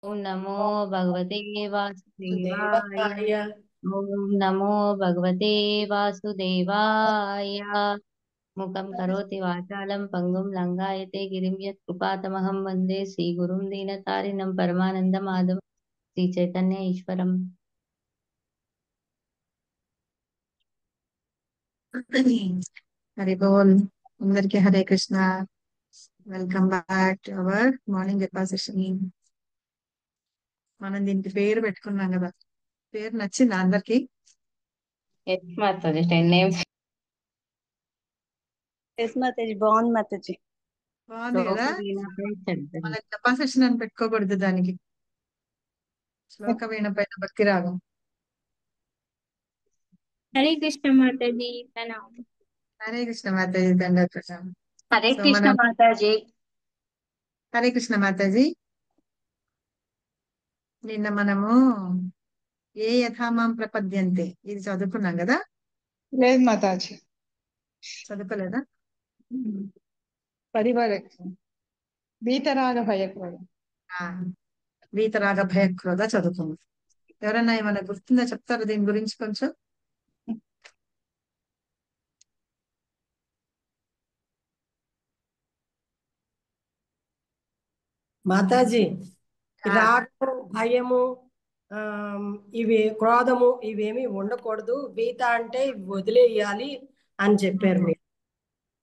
ఓం నమో భగవతే వాసుదేవాయ. దేవాయ ఓం నమో భగవతే వాసుదేవాయ. ముఖం కరోతి వాచాలం పంగుం లంఘాయతే గిరిం యత్కృపాతమహం వందే శ్రీగురుం దీనతారిణం పరమానంద మాధవం శ్రీ చైతన్య ఈశ్వరం. హరి బోల్. అందరికి Hare Krishna. Welcome back to our morning japa session. మనం దీనికి పేరు పెట్టుకున్నాం కదా, పేరు నచ్చిందా అందరికి? Yes Mataji, 10 names. Yes Mataji, బాగుంది మాతాజీ. బాగుంది కదా. శ్లోక వీణపై శ్రద్ధ. మన జపా సెషన్ అని పెట్టుకోకూడదు దానికి. శ్లోక వీణ పైన భక్తి రాగం. హరే కృష్ణ మాతాజీ, ప్రణామం. హరే కృష్ణ మాతాజీ, దండోత్సవం. హరే సో కృష్ణ మనం మాతాజీ. హరే కృష్ణ మాతాజీ. నిన్న మనము ఏ యథామాం ప్రపద్యంతే ఇది చదువుకున్నాం కదా. లేదు మాతాజీ, చదువుకోలేదా? పరివారం వీతరాగ భయక్రోధం. వీతరాగ భయక్రోధ చదువుకున్నాం. ఎవరన్నా ఏమైనా గుర్తుందా చెప్తారా దీని గురించి కొంచెం? మాతాజీ, రాగము భయము ఇవి క్రోధము ఇవేమి ఉండకూడదు. వీత అంటే వదిలేయాలి అని చెప్పారు మీరు.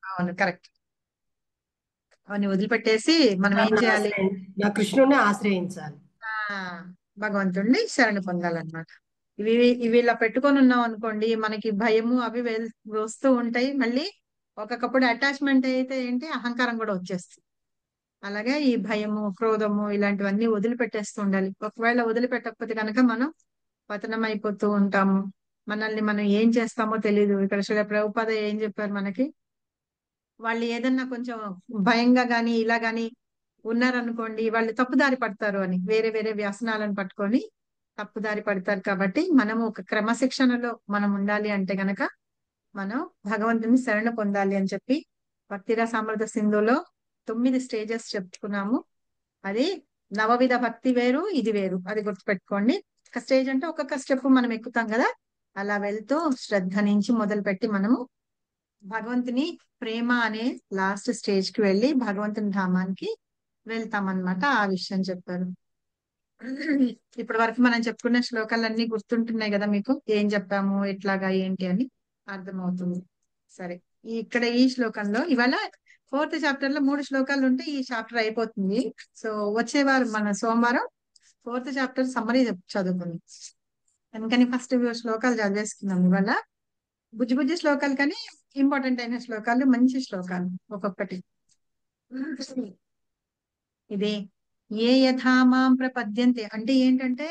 అవును, కరెక్ట్. అవన్నీ వదిలిపెట్టేసి మనం ఏం చేయాలి? నా కృష్ణుని ఆశ్రయించాలి, భగవంతుడిని శరణు పొందాలన్నమాట. ఇవి ఇలా పెట్టుకొని ఉన్నాం అనుకోండి, మనకి భయము అవి వస్తూ ఉంటాయి. మళ్ళీ ఒక్కొక్కప్పుడు అటాచ్మెంట్ అయితే ఏంటి, అహంకారం కూడా వచ్చేస్తుంది. అలాగే ఈ భయము క్రోధము ఇలాంటివన్నీ వదిలిపెట్టేస్తూ ఉండాలి. ఒకవేళ వదిలిపెట్టకపోతే కనుక మనం పతనం అయిపోతూ ఉంటాము. మనల్ని మనం ఏం చేస్తామో తెలియదు. ఇక్కడ శ్రీ ప్రభుపాద ఏం చెప్పారు మనకి, వాళ్ళు ఏదన్నా కొంచెం భయంగా గాని ఇలా గాని ఉన్నారనుకోండి, వాళ్ళు తప్పుదారి పడతారు అని, వేరే వేరే వ్యసనాలను పట్టుకొని తప్పుదారి పడతారు. కాబట్టి మనము ఒక క్రమశిక్షణలో మనం ఉండాలి అంటే గనక మనం భగవంతుని శరణ పొందాలి అని చెప్పి భక్తిరస అమృత సింధులో 9 స్టేజెస్ చెప్పుకున్నాము. అది నవవిధ భక్తి వేరు, ఇది వేరు, అది గుర్తుపెట్టుకోండి. ఒక స్టేజ్ అంటే ఒక్కొక్క స్టెప్ మనం ఎక్కుతాం కదా, అలా వెళ్తూ శ్రద్ధ నుంచి మొదలుపెట్టి మనము భగవంతుని ప్రేమ అనే లాస్ట్ స్టేజ్ కి వెళ్ళి భగవంతుని ధామానికి వెళ్తామన్నమాట. ఆ విషయం చెప్పారు. ఇప్పటి వరకు మనం చెప్పుకున్న శ్లోకాలన్నీ గుర్తుంటున్నాయి కదా మీకు? ఏం చెప్పాము, ఎట్లాగా ఏంటి అని అర్థమవుతుంది. సరే, ఇక్కడ ఈ శ్లోకంలో ఇవాళ 4th చాప్టర్ లో 3 శ్లోకాలు ఉంటే ఈ చాప్టర్ అయిపోతుంది. సో వచ్చే వారం మన సోమవారం 4th చాప్టర్ సమ్మరీ చదువుకుందాం. అందుకని ఫస్ట్ శ్లోకాలు చదివేసుకుందాం ఇవాళ. బుజ్జి బుజ్జి శ్లోకాలు కానీ ఇంపార్టెంట్ అయిన శ్లోకాలు, మంచి శ్లోకాలు ఒక్కొక్కటి. ఇది ఏ యథామాం ప్రపద్యంతే అంటే ఏంటంటే,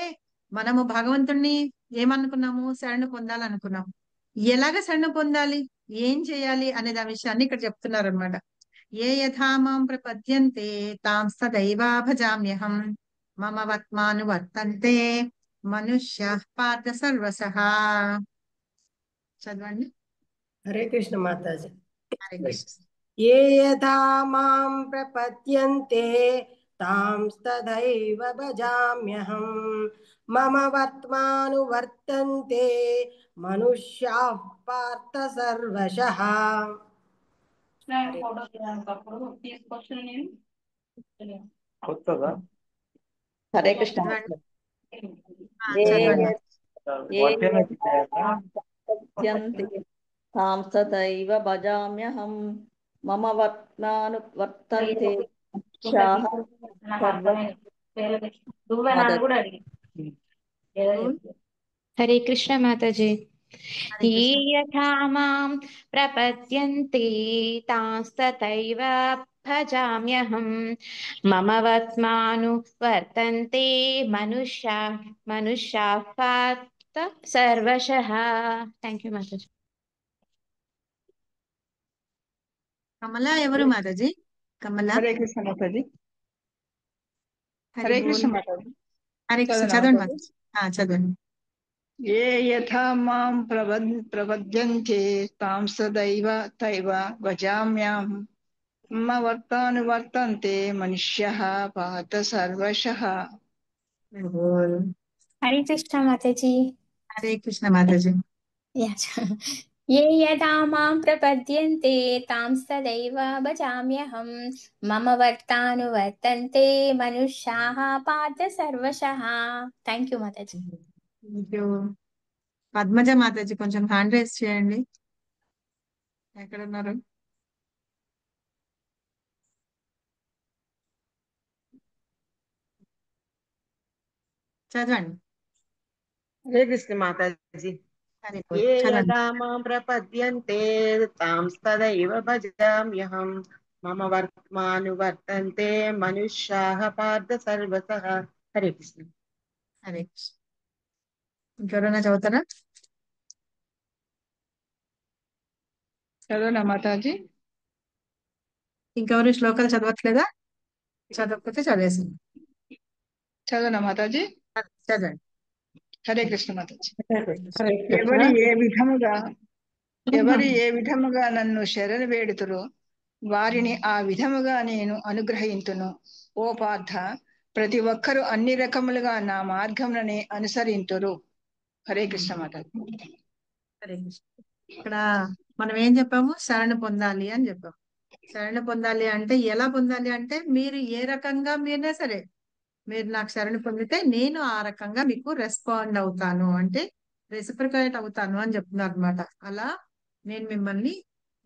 మనము భగవంతుణ్ణి ఏమనుకున్నాము, శరణు పొందాలనుకున్నాం. ఎలాగ శరణు పొందాలి, ఏం చేయాలి అనేది ఆ విషయాన్ని ఇక్కడ చెప్తున్నారు అనమాట. ఏ యథామాం ప్రపద్యంతే తాం సదైవా భజామ్యహం మమ వత్మాను వర్తంతే మనుష్య పార్థ సర్వసః. చదవండి. హరే కృష్ణ మాతాజీ. హరే కృష్ణ. ఏ యథా మాం ప్రపద్యంతే తాం తథైవ భజామ్యహం మమ వర్త్మానువర్తంతే మనుష్యాః పార్థ సర్వశః. హరే కృష్ణ. చదవండి. ఏ చదవండి. పద్యంతి తాం తథైవ భజామ్యహం మమ వర్త్మానువర్తంతే మనుష్యాః హరే కృష్ణ మాతాజీ. హరే ఏ కృష్ణ. యథా మాం ప్రపద్యంతే తాంస్తథైవ భజామ్యహం మమ వర్త్మాను వర్తంతే మనుష్యాః పార్థ సర్వశః. థ్యాంక్ యూ మాతాజీ. కమల ఎవరు మాతాజీ? కమల. హరే కృష్ణ మాతాజీ. హరి హరే బోల్. కృష్ణ మాతాజీ. హరే కృష్ణ. చదవనా చదవండి మాతాజీ? మాతాజీ. చదవండి. ఏ యథా మాం ప్రపద్యంతే తాం సదైవ తైవ భజామ్యహం మమ వర్తానువర్తంతే మనుష్యః పార్థ సర్వశః. बोल। हरे कृष्ण माता जी। हरे कृष्ण माता जी। ये यदा मां प्रपद्यन्ते तां सदैव भजाम्यहं मम वर्तानुवर्तन्ते मनुष्याः पार्थ सर्वशः। థ్యాంక్ యూ మాతాజీ. Thank you. పద్మజ మాతాజీ కొంచెం హ్యాండ్ రైజ్ చేయండి. ఎక్కడ ఉన్నారు? చదవండి. హరే కృష్ణ మాతాజీ. హరే ఏ చదవండి. యదా మాం ప్రపద్యంతే తాం తదైవ భజామ్యహం మమ వర్త్మానువర్తంతే మనుష్యాః పార్థ సర్వసః. హరే కృష్ణ. హరే కృష్ణ. ఇంకెవరైనా చదువుతారా? చదవనా మాతాజీ? ఇంకెవరు శ్లోకాలు చదవట్లేదా? చదవకపోతే చదివేసింది. చదవనా మాతాజీ? చదవండి. హరే కృష్ణ మాతాజీ. హరే కృష్ణ. ఎవరు ఏ విధముగా నన్ను శరణు వేడుతురో వారిని ఆ విధముగా నేను అనుగ్రహింతును. ఓ పార్థ, ప్రతి ఒక్కరూ అన్ని రకములుగా నా మార్గములని అనుసరింతురు. హరే కృష్ణ మాతాజీ. హరే కృష్ణ. ఇక్కడ మనం ఏం చెప్పాము? శరణ పొందాలి అని చెప్పాము. శరణ పొందాలి అంటే ఎలా పొందాలి అంటే మీరు ఏ రకంగా మీరైనా సరే మీరు నాకు శరణ పొందితే నేను ఆ రకంగా మీకు రెస్పాండ్ అవుతాను, అంటే రెసిప్రికేట్ అవుతాను అని చెప్తున్నారు అనమాట. అలా నేను మిమ్మల్ని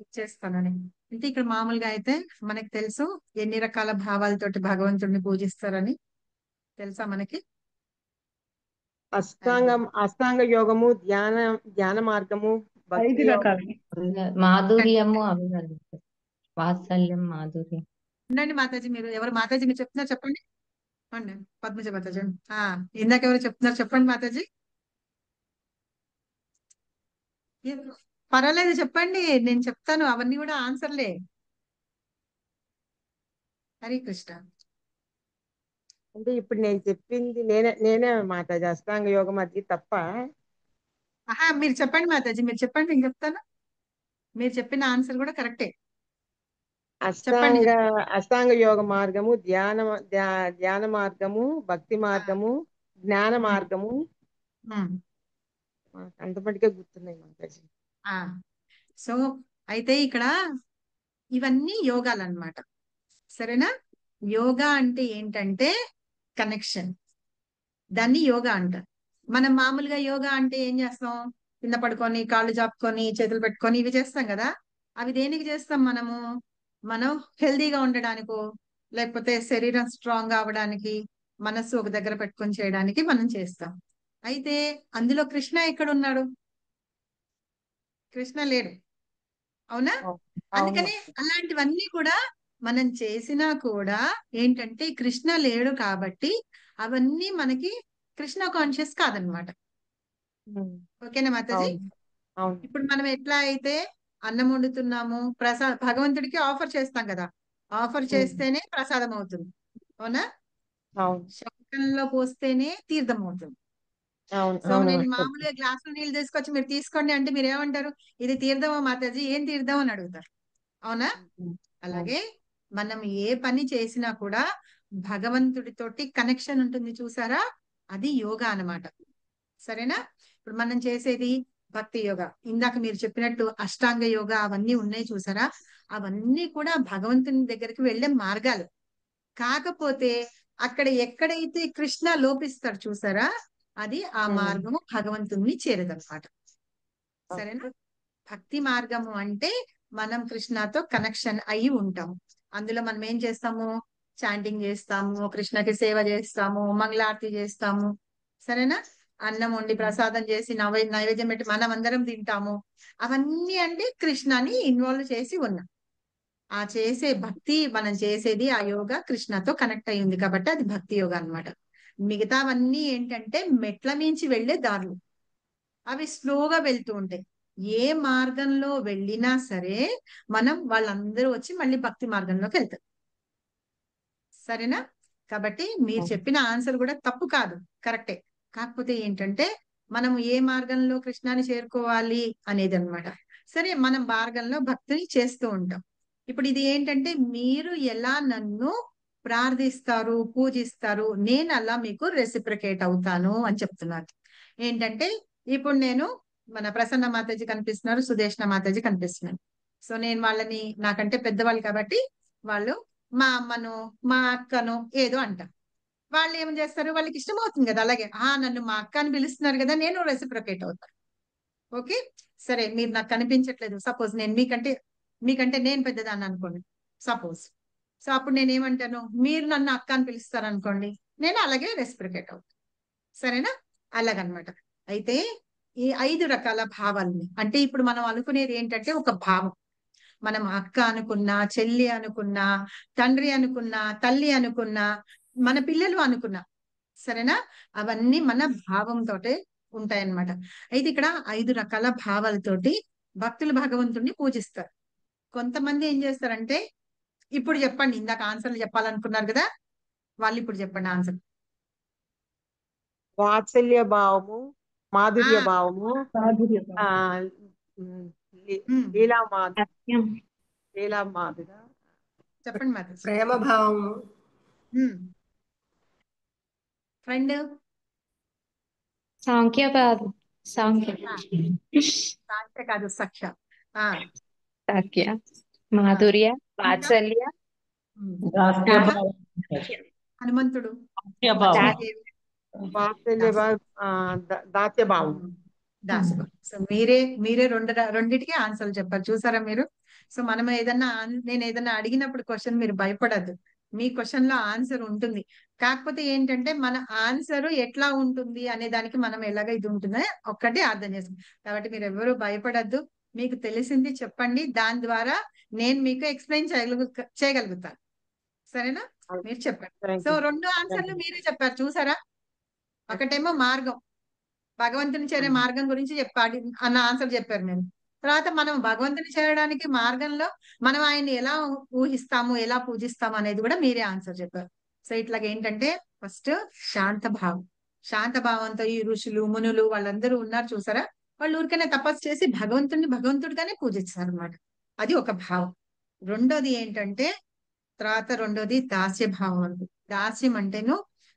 ఇచ్చేస్తానని. అంటే ఇక్కడ మామూలుగా అయితే మనకి తెలుసు ఎన్ని రకాల భావాలతోటి భగవంతుడిని పూజిస్తారని తెలుసా మనకి? అష్టాంగ యోగము, ధ్యాన మార్గము, 5 భక్తి యోగం. రకాలు. మాధుర్యము అవి కాదు. వాత్సల్యం, మాధుర్యం. ఉండండి మాతాజీ, మీరు ఎవరు మాతాజీ మీరు చెప్తున్నారు చెప్పండి. అవునండి పద్మజ మాతాజీ. ఇందాక ఎవరు చెప్తున్నారు చెప్పండి మాతాజీ. పర్వాలేదు చెప్పండి, నేను చెప్తాను, అవన్నీ కూడా ఆన్సర్లే. హరే కృష్ణ. అంటే ఇప్పుడు నేను చెప్పింది నేనే మాతాజీ. అష్టాంగ యోగం అది తప్ప. మీరు చెప్పండి మాతాజీ, మీరు చెప్పండి, నేను చెప్తాను. మీరు చెప్పిన ఆన్సర్ కూడా కరెక్టే. చెప్పండి. అష్టాంగ యోగ మార్గము, ధ్యాన మార్గము, భక్తి మార్గము, జ్ఞాన మార్గము, అంతమటికే గుర్తున్నాయి మాతాజీ. సో అయితే ఇక్కడ ఇవన్నీ యోగాలు అన్నమాట. సరేనా? యోగా అంటే ఏంటంటే కనెక్షన్, దాన్ని యోగా అంటారు. మనం మామూలుగా యోగా అంటే ఏం చేస్తాం? కింద పడుకొని కాళ్ళు చాపుకొని చేతులు పెట్టుకొని ఇవి చేస్తాం కదా. అవి దేనికి చేస్తాం? మనం హెల్దీగా ఉండడానికో లేకపోతే శరీరం స్ట్రాంగ్ అవ్వడానికి, మనస్సు ఒక దగ్గర పెట్టుకొని చేయడానికి మనం చేస్తాం. అయితే అందులో కృష్ణ ఎక్కడ ఉన్నాడు? కృష్ణ లేడు, అవునా? అందుకని అలాంటివన్నీ కూడా మనం చేసినా కూడా ఏంటంటే కృష్ణ లేడు కాబట్టి అవన్నీ మనకి కృష్ణ కాన్షియస్ కాదనమాట. ఓకేనా మాతాజీ? ఇప్పుడు మనం ఎట్లా అయితే అన్నం వండుతున్నాము, భగవంతుడికి ఆఫర్ చేస్తాం కదా, ఆఫర్ చేస్తేనే ప్రసాదం అవుతుంది, అవునా? శంఖంలో పోస్తేనే తీర్థం అవుతుంది. సో నేను మామూలుగా గ్లాసులో నీళ్ళు తీసుకొచ్చి మీరు తీసుకోండి అంటే మీరు ఏమంటారు? ఇది తీర్థమా మాతాజీ, ఏం తీర్థం అని అడుగుతారు, అవునా? అలాగే మనం ఏ పని చేసినా కూడా భగవంతుడితోటి కనెక్షన్ ఉంటుంది, చూసారా? అది యోగా అన్నమాట. సరేనా? ఇప్పుడు మనం చేసేది భక్తి యోగా, ఇందాక మీరు చెప్పినట్టు అష్టాంగ యోగా అవన్నీ ఉన్నాయి చూసారా? అవన్నీ కూడా భగవంతుని దగ్గరికి వెళ్ళే మార్గాలు. కాకపోతే అక్కడ ఎక్కడైతే కృష్ణ లోపిస్తాడు చూసారా, అది ఆ మార్గము భగవంతుని చేరదన్నమాట. సరేనా? భక్తి మార్గము అంటే మనం కృష్ణతో కనెక్షన్ అయి ఉంటాము. అందులో మనం ఏం చేస్తాము? చాంటింగ్ చేస్తాము, కృష్ణకి సేవ చేస్తాము, మంగళారతి చేస్తాము. సరేనా? అన్నం వండి ప్రసాదం చేసి నైవేద్యం పెట్టి మనం అందరం తింటాము. అవన్నీ అంటే కృష్ణని ఇన్వాల్వ్ చేసి ఉన్నాం. ఆ చేసే భక్తి మనం చేసేది ఆ యోగా కృష్ణతో కనెక్ట్ అయ్యింది కాబట్టి అది భక్తి యోగా అన్నమాట. మిగతావన్నీ ఏంటంటే మెట్ల మించి వెళ్లే దారులు, అవి స్లోగా వెళ్తూ ఉంటాయి. ఏ మార్గంలో వెళ్ళినా సరే మనం వాళ్ళందరూ వచ్చి మళ్ళీ భక్తి మార్గంలోకి వెళ్తారు. సరేనా? కాబట్టి మీరు చెప్పిన ఆన్సర్ కూడా తప్పు కాదు, కరెక్టే. కాకపోతే ఏంటంటే మనం ఏ మార్గంలో కృష్ణాన్ని చేరుకోవాలి అనేది అన్నమాట. సరే, మనం మార్గంలో భక్తిని చేస్తూ ఉంటాం. ఇప్పుడు ఇది ఏంటంటే మీరు ఎలా నన్ను ప్రార్థిస్తారు, పూజిస్తారు, నేను అలా మీకు రెసిప్రికేట్ అవుతాను అని చెప్తున్నారు. ఏంటంటే ఇప్పుడు నేను మన ప్రసన్న మాతాజీ కనిపిస్తున్నారు, సుదేష్ణ మాతాజీ కనిపిస్తున్నారు. సో నేను వాళ్ళని నాకంటే పెద్దవాళ్ళు కాబట్టి వాళ్ళు మా అమ్మను మా అక్కను ఏదో అంటారు. వాళ్ళు ఏం చేస్తారు, వాళ్ళకి ఇష్టం అవుతుంది కదా, అలాగే నన్ను మా అక్క అని పిలుస్తున్నారు కదా, నేను రెసిప్రికేట్ అవుతాను. ఓకే, సరే మీరు నాకు కనిపించట్లేదు, సపోజ్ నేను మీకంటే నేను పెద్దదాన్ని అనుకోండి సపోజ్. సో అప్పుడు నేను ఏమంటాను, మీరు నన్ను అక్క అని పిలుస్తారు అనుకోండి, నేను అలాగే రెసిప్రికేట్ అవుతాను. సరేనా? అలాగనమాట. అయితే ఈ 5 రకాల భావాలని, అంటే ఇప్పుడు మనం అనుకునేది ఏంటంటే ఒక భావం. మనం అక్క అనుకున్నా, చెల్లి అనుకున్నా, తండ్రి అనుకున్నా, తల్లి అనుకున్నా, మన పిల్లలు అనుకున్నా, సరేనా, అవన్నీ మన భావంతోటే ఉంటాయన్నమాట. అయితే ఇక్కడ 5 రకాల భావాలతోటి భక్తులు భగవంతుడిని పూజిస్తారు. కొంతమంది ఏం చేస్తారంటే, ఇప్పుడు చెప్పండి, ఇందాక ఆన్సర్లు చెప్పాలనుకున్నారు కదా, వాళ్ళు ఇప్పుడు చెప్పండి ఆన్సర్. వాత్సల్య భావము, మాధుర్య భావము, ఆ, లీలా మాధురి, సత్యం. లీలా మాధుర, చెప్పండి మరి. ప్రేమ భావము, ఫ్రెండ్ సాంఖ్యవాదం. సాంఖ్య సాంఖ్య కాదు, సఖ్య. సఖ్య, మాధుర్య, వాత్సల్య, హనుమంతుడు, దాస్యం. వాత్సల్య భావం, దాస్య భావం. దాసభావం. సో మీరే రెండిటికి ఆన్సర్లు చెప్పారు, చూసారా మీరు. సో మనం నేను ఏదన్నా అడిగినప్పుడు క్వశ్చన్ మీరు భయపడద్దు, మీ క్వశ్చన్ లో ఆన్సర్ ఉంటుంది. కాకపోతే ఏంటంటే మన ఆన్సర్ ఎట్లా ఉంటుంది అనే దానికి మనం ఎలాగ ఇది ఉంటుందో ఒక్కటే అర్థం చేసుకుంటాం. కాబట్టి మీరు ఎవరు భయపడద్దు, మీకు తెలిసింది చెప్పండి, దాని ద్వారా నేను మీకు ఎక్స్ప్లెయిన్ చేయగలుగుతాను. సరేనా? మీరు చెప్పండి. సో 2 ఆన్సర్లు మీరే చెప్పారు, చూసారా. ఒకటేమో మార్గం, భగవంతుని చేరే మార్గం గురించి చెప్పాలి అన్న ఆన్సర్ చెప్పారు నేను. తర్వాత మనం భగవంతుని చేరడానికి మార్గంలో మనం ఆయన్ని ఎలా ఊహిస్తాము, ఎలా పూజిస్తాము అనేది కూడా మీరే ఆన్సర్ చెప్పారు. సో ఇట్లాగ ఏంటంటే ఫస్ట్ శాంత భావం, శాంత భావంతో ఈ ఋషులు మునులు వాళ్ళందరూ ఉన్నారు చూసారా, వాళ్ళు ఊరికనే తపస్సు చేసి భగవంతుడిగానే పూజిస్తారు అనమాట. అది ఒక భావం. రెండోది ఏంటంటే రెండోది దాస్య భావం అండి. దాస్యం అంటేను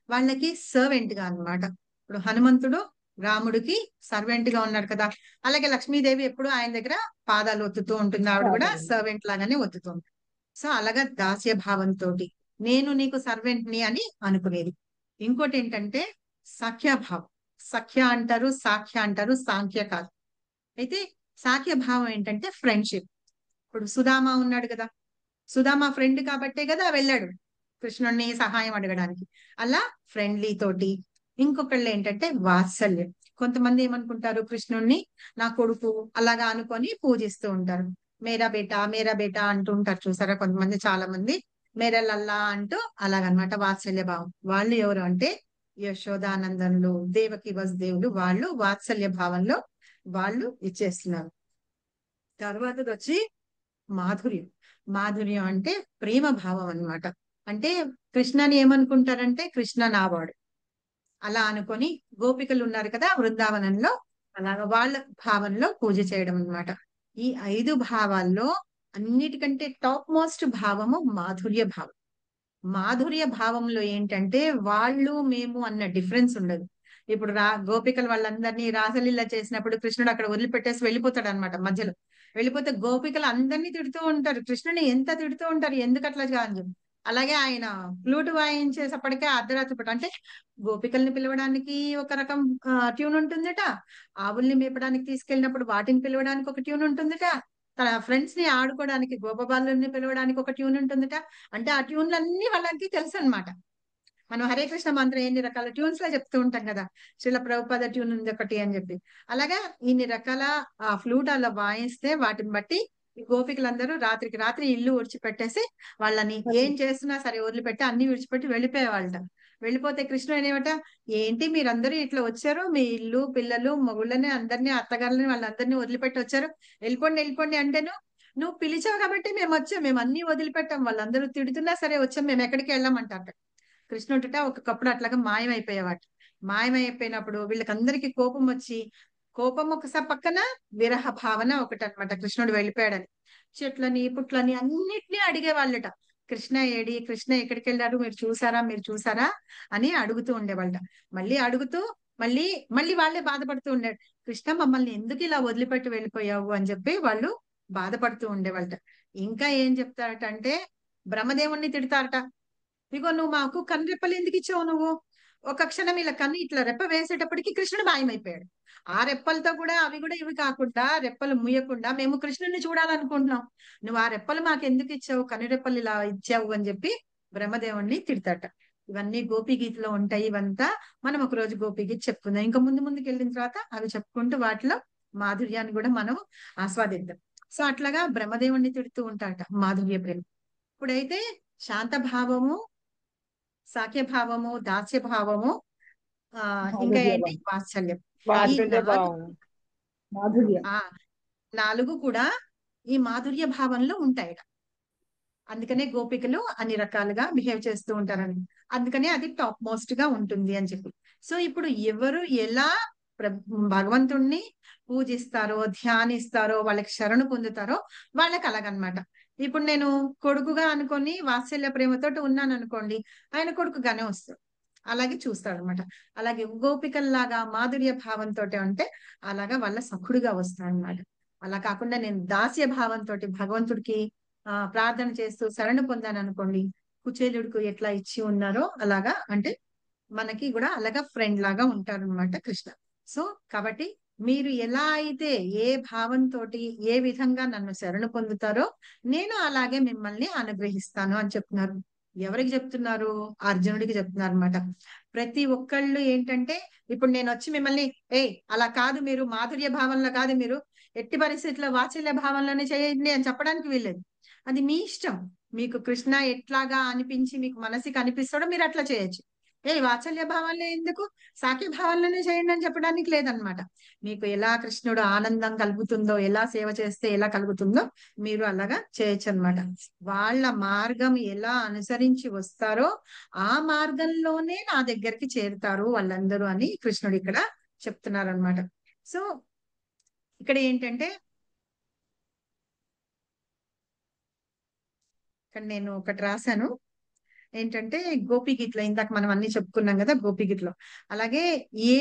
వాళ్ళకి సర్వెంట్ గా అన్నమాట. ఇప్పుడు హనుమంతుడు రాముడికి సర్వెంట్ గా ఉన్నాడు కదా, అలాగే లక్ష్మీదేవి ఎప్పుడు ఆయన దగ్గర పాదాలు ఒత్తుతూ ఉంటుంది, ఆవిడ కూడా సర్వెంట్ లాగానే ఒత్తుతుంది. సో అలాగా దాస్య భావంతో నేను నీకు సర్వెంట్ ని అని అనుకునేది. ఇంకోటి ఏంటంటే సఖ్యభావం. సఖ్య అంటారు, సాఖ్య అంటారు, సాంఖ్య కాదు. అయితే సాఖ్య భావం ఏంటంటే ఫ్రెండ్షిప్. ఇప్పుడు సుధామ ఉన్నాడు కదా, సుధామ ఫ్రెండ్ కాబట్టే కదా వెళ్ళాడు కృష్ణుడిని సహాయం అడగడానికి, అలా ఫ్రెండ్లీ తోటి. ఇంకొకళ్ళు ఏంటంటే వాత్సల్యం. కొంతమంది ఏమనుకుంటారు, కృష్ణుడిని నా కొడుకు అలాగా అనుకొని పూజిస్తూ ఉంటారు. మేరా బేటా అంటూ ఉంటారు చూసారా కొంతమంది, చాలా మంది మేరా లల్లా అంటూ అలాగనమాట వాత్సల్య భావం. వాళ్ళు ఎవరు అంటే యశోదానందనులు, దేవకి వసుదేవులు, వాళ్ళు వాత్సల్య భావంలో వాళ్ళు ఇచ్చేస్తున్నారు. తర్వాతది వచ్చి మాధుర్యం. మాధుర్యం అంటే ప్రేమ భావం అన్నమాట. అంటే కృష్ణని ఏమనుకుంటారంటే కృష్ణ నావాడు అలా అనుకొని, గోపికలు ఉన్నారు కదా బృందావనంలో, అలాగా వాళ్ళ భావంలో పూజ చేయడం అన్నమాట. ఈ 5 భావాల్లో అన్నిటికంటే టాప్ మోస్ట్ భావము మాధుర్య భావం. మాధుర్య భావంలో ఏంటంటే వాళ్ళు మేము అన్న డిఫరెన్స్ ఉండదు. ఇప్పుడు గోపికలు వాళ్ళందరినీ రాసలీల చేసినప్పుడు కృష్ణుడు అక్కడ వదిలిపెట్టేసి వెళ్ళిపోతాడు అనమాట. మధ్యలో వెళ్ళిపోతే గోపికలు అందరినీ తిడుతూ ఉంటారు, కృష్ణుని ఎంత తిడుతూ ఉంటారు, ఎందుకు అట్లా అని చెప్పి. అలాగే ఆయన ఫ్లూట్ వాయించేసప్పటికే అర్ధరాత్రి పూట, అంటే గోపికల్ని పిలవడానికి ఒక రకం ట్యూన్ ఉంటుందట, ఆవుల్ని మేపడానికి తీసుకెళ్ళినప్పుడు వాటిని పిలవడానికి ఒక ట్యూన్ ఉంటుందట, తన ఫ్రెండ్స్ ని ఆడుకోవడానికి గోపబాలుని పిలవడానికి ఒక ట్యూన్ ఉంటుందట. అంటే ఆ ట్యూన్లన్నీ వాళ్ళకి తెలుసు అనమాట. మనం హరే కృష్ణ మంత్రం ఎన్ని రకాల ట్యూన్స్ లో చెప్తూ ఉంటాం కదా, శ్రీల ప్రభుపాద ట్యూన్ ఉంది ఒకటి అని చెప్పి. అలాగా ఇన్ని రకాల ఆ ఫ్లూట్ అలా వాయిస్తే వాటిని బట్టి ఈ గోపికలందరూ రాత్రికి రాత్రి ఇల్లు విడిచిపెట్టేసి వాళ్ళని ఏం చేస్తున్నా సరే వదిలిపెట్టి అన్ని విడిచిపెట్టి వెళ్ళిపోయేవాళ్ళట. వెళ్ళిపోతే కృష్ణుడు అనేవట, ఏంటి మీరందరూ ఇట్లా వచ్చారు, మీ ఇల్లు పిల్లలు మొగుళ్ళని అందరినీ అత్తగారులని వాళ్ళందరినీ వదిలిపెట్టి వచ్చారు, వెళ్ళిపోండి అంటేను, నువ్వు పిలిచావు కాబట్టి మేము వచ్చాం, మేము అన్ని వదిలిపెట్టాం, వాళ్ళందరూ తిడుతున్నా సరే వచ్చాం, మేము ఎక్కడికి వెళ్ళామంటారట. కృష్ణుడుట ఒకప్పుడు అట్లాగా మాయమైపోయేవాట. మాయమైపోయినప్పుడు వీళ్ళకందరికి కోపం వచ్చి, కోపం ఒకసారి పక్కన విరహ భావన ఒకటి అనమాట, కృష్ణుడు వెళ్ళిపోయాడని. చెట్లని పుట్లని అన్నిటినీ అడిగేవాళ్ళట, కృష్ణ ఏడి, కృష్ణ ఎక్కడికి వెళ్ళారు, మీరు చూసారా అని అడుగుతూ ఉండేవాళ్ళ. మళ్ళీ అడుగుతూ మళ్ళీ మళ్ళీ వాళ్ళే బాధపడుతూ ఉండేవారు. కృష్ణ మమ్మల్ని ఎందుకు ఇలా వదిలిపెట్టి వెళ్ళిపోయావు అని చెప్పి వాళ్ళు బాధపడుతూ ఉండేవాళ్ళ. ఇంకా ఏం చెప్తారట అంటే బ్రహ్మదేవుణ్ణి తిడతారట. ఇగో నువ్వు మాకు కన్ను రెప్పలు ఎందుకు ఇచ్చావు నువ్వు? ఒక క్షణం ఇలా కన్ను ఇట్లా రెప్ప వేసేటప్పటికి కృష్ణుడు మాయమైపోయాడు. ఆ రెప్పలతో కూడా అవి కూడా ఇవి కాకుండా రెప్పలు ముయ్యకుండా మేము కృష్ణుడిని చూడాలనుకుంటున్నాం, నువ్వు ఆ రెప్పలు మాకు ఎందుకు ఇచ్చావు, కన్ను రెప్పలు ఇలా ఇచ్చావు అని చెప్పి బ్రహ్మదేవుణ్ణి తిడతాట. ఇవన్నీ గోపి గీతలో ఉంటాయి. ఇవంతా మనం ఒక రోజు గోపి గీత చెప్పుకుందాం. ఇంకా ముందుకు వెళ్ళిన తర్వాత అవి చెప్పుకుంటూ వాటిలో మాధుర్యాన్ని కూడా మనం ఆస్వాదిద్దాం. సో అట్లాగా బ్రహ్మదేవుణ్ణి తిడుతూ ఉంటాట మాధుర్య ప్రేమ. ఇప్పుడైతే శాంత భావము, సాఖ్య భావము, దాస్య భావము, ఇంకా ఏంటి వాత్సల్యం. ఈ వాత్సల్య భావం. మాధుర్య ఆ 4 కూడా ఈ మాధుర్య భావంలో ఉంటాయట. అందుకనే గోపికలు అన్ని రకాలుగా బిహేవ్ చేస్తూ ఉంటారని, అందుకనే అది టాప్ మోస్ట్ గా ఉంటుంది అని చెప్పి. సో ఇప్పుడు ఎవరు ఎలా భగవంతుణ్ణి పూజిస్తారో, ధ్యానిస్తారో, వాళ్ళకి శరణు పొందుతారో వాళ్ళకి అలాగనమాట. ఇప్పుడు నేను కొడుకుగా అనుకొని వాత్సల్య ప్రేమతోటి ఉన్నాను అనుకోండి, ఆయన కొడుకుగానే వస్తాడు, అలాగే చూస్తాడు అనమాట. అలాగే గోపికల్లాగా మాధుర్య భావంతో ఉంటే అలాగా వాళ్ళ సఖుడుగా వస్తాడు అనమాట. అలా కాకుండా నేను దాస్య భావంతో భగవంతుడికి ప్రార్థన చేస్తూ శరణు పొందాను అనుకోండి, కుచేలుడికి ఎట్లా ఇచ్చి ఉన్నారో అలాగా, అంటే మనకి కూడా అలాగా ఫ్రెండ్ లాగా ఉంటారు అనమాట కృష్ణ. సో కాబట్టి మీరు ఎలా అయితే ఏ భావంతో ఏ విధంగా నన్ను శరణు పొందుతారో నేను అలాగే మిమ్మల్ని అనుగ్రహిస్తాను అని చెప్తున్నారు. ఎవరికి చెప్తున్నారు? అర్జునుడికి చెప్తున్నారు అనమాట. ప్రతి ఒక్కళ్ళు ఏంటంటే ఇప్పుడు నేను వచ్చి మిమ్మల్ని అలా కాదు, మీరు మాధుర్య భావంలో కాదు, మీరు ఎట్టి పరిస్థితుల్లో వాత్సల్య భావంలోనే చేయండి అని చెప్పడానికి వీల్లేదు. అది మీ ఇష్టం. మీకు కృష్ణ ఎట్లాగా అనిపించి మీకు మనసుకి అనిపిస్తాడో మీరు అట్లా చేయొచ్చు. వాత్సల్య భావంలో ఎందుకు, సాఖ్య భావంలోనే చేయండి అని చెప్పడానికి లేదనమాట. మీకు ఎలా కృష్ణుడు ఆనందం కలుగుతుందో, ఎలా సేవ చేస్తే ఎలా కలుగుతుందో మీరు అలాగా చేయొచ్చు అనమాట. వాళ్ళ మార్గం ఎలా అనుసరించి వస్తారో ఆ మార్గంలోనే నా దగ్గరికి చేరుతారు వాళ్ళందరూ అని కృష్ణుడు ఇక్కడ చెప్తున్నారు అనమాట. సో ఇక్కడ ఏంటంటే ఇక్కడ నేను ఒకటి రాశాను ఏంటంటే గోపి గీతలో, ఇందాక మనం అన్ని చెప్పుకున్నాం కదా గోపి గీతలో. అలాగే ఏ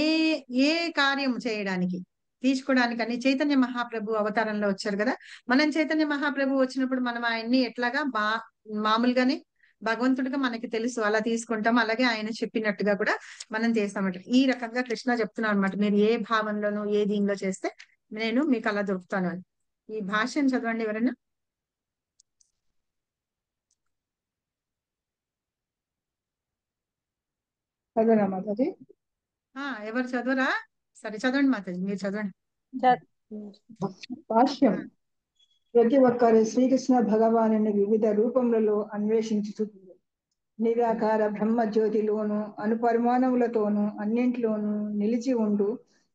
ఏ కార్యం చేయడానికి తీసుకోవడానికి అని చైతన్య మహాప్రభు అవతారంలో వచ్చారు కదా. మనం చైతన్య మహాప్రభు వచ్చినప్పుడు మనం ఆయన్ని ఎట్లాగా మామూలుగానే భగవంతుడిగా మనకి తెలుసు అలా తీసుకుంటాం, అలాగే ఆయన చెప్పినట్టుగా కూడా మనం చేస్తామట. ఈ రకంగా కృష్ణ చెప్తున్నాను అనమాట. మీరు ఏ భావంలోనూ ఏ దీనిలో చేస్తే నేను మీకు అలా దొరుకుతాను అని. ఈ భాష్యం చదవండి ఎవరైనా. చదవనా మాతాజీ? ఎవరు చదవరా? సరే చదవండి మాతాజీ, మీరు చదవండి. భాష్యం. ప్రతి ఒక్కరు శ్రీకృష్ణ భగవాను వివిధ రూపములలో అన్వేషించుతుంది. నిరాకార బ్రహ్మ జ్యోతిలోను అనుపరిమాణములతోనూ అన్నింటిలోనూ నిలిచి ఉండు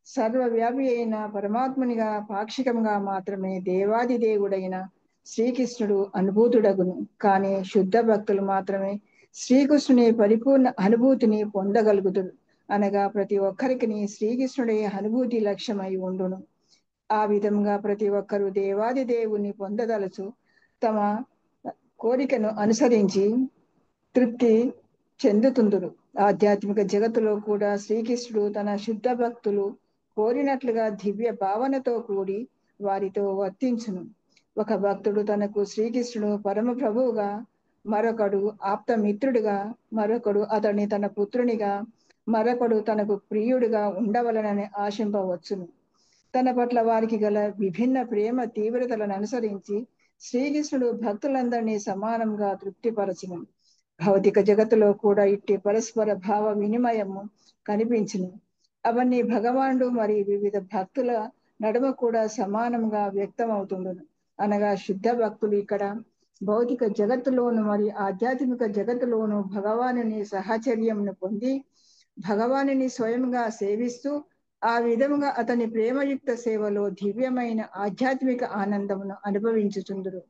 సర్వవ్యాపి అయిన పరమాత్మునిగా పాక్షికంగా మాత్రమే దేవాది దేవుడైన శ్రీకృష్ణుడు అనుభూతుడగును. కానీ శుద్ధ భక్తులు మాత్రమే శ్రీకృష్ణుని పరిపూర్ణ అనుభూతిని పొందగలుగుతుడు. అనగా ప్రతి ఒక్కరికి శ్రీకృష్ణుడి అనుభూతి లక్ష్యమై ఉండును. ఆ విధంగా ప్రతి ఒక్కరూ దేవాది దేవుని పొందదలచు తమ కోరికను అనుసరించి తృప్తి చెందుతుందురు. ఆధ్యాత్మిక జగత్తులో కూడా శ్రీకృష్ణుడు తన శుద్ధ భక్తులు కోరినట్లుగా దివ్య భావనతో కూడి వారితో వర్తించును. ఒక భక్తుడు తనకు శ్రీకృష్ణుడు పరమ ప్రభువుగా, మరొకడు ఆప్త మిత్రుడిగా, మరొకడు అతడిని తన పుత్రునిగా, మరొకడు తనకు ప్రియుడిగా ఉండవలనని ఆశింపవచ్చును. తన పట్ల వారికి గల విభిన్న ప్రేమ తీవ్రతలను అనుసరించి శ్రీకృష్ణుడు భక్తులందరినీ సమానంగా తృప్తిపరచును. భౌతిక జగత్తులో కూడా ఇట్టి పరస్పర భావ వినిమయము కనిపించును. అవన్నీ భగవానుడు మరియు వివిధ భక్తుల నడుమ కూడా సమానంగా వ్యక్తమవుతుండును. అనగా శుద్ధ భక్తులు ఇక్కడ భౌతిక జగత్తులోను మరియు ఆధ్యాత్మిక జగత్తులోను భగవానుని సహచర్యమును పొంది భగవానుని స్వయంగా సేవిస్తూ ఆ విధముగా అతని ప్రేమయుక్త సేవలో దివ్యమైన ఆధ్యాత్మిక ఆనందమును అనుభవించుచుందురు.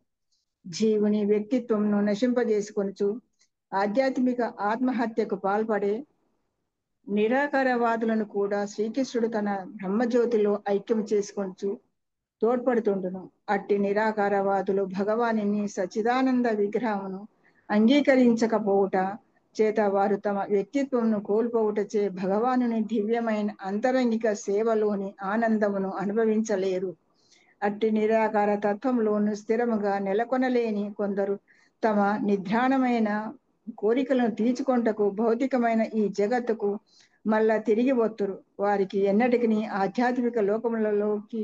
జీవుని వ్యక్తిత్వంను నశింపజేసుకొనుచు ఆధ్యాత్మిక ఆత్మహత్యకు పాల్పడే నిరాకారవాదులను కూడా శ్రీకృష్ణుడు తన బ్రహ్మజ్యోతిలో ఐక్యం చేసుకొనుచు తోడ్పడుతుండును. అట్టి నిరాకారవాదులు భగవాని సచ్చిదానంద విగ్రహమును అంగీకరించకపోవుట చేత వారు తమ వ్యక్తిత్వంను కోల్పోవుటచే భగవానుని దివ్యమైన అంతరంగిక సేవలోని ఆనందమును అనుభవించలేరు. అట్టి నిరాకార తత్వంలోను స్థిరముగా నెలకొనలేని కొందరు తమ నిద్రాణమైన కోరికలను తీర్చుకొంటకు భౌతికమైన ఈ జగత్తుకు మళ్ళా తిరిగి వత్తురు. వారికి ఎన్నటికి ఆధ్యాత్మిక లోకములలోకి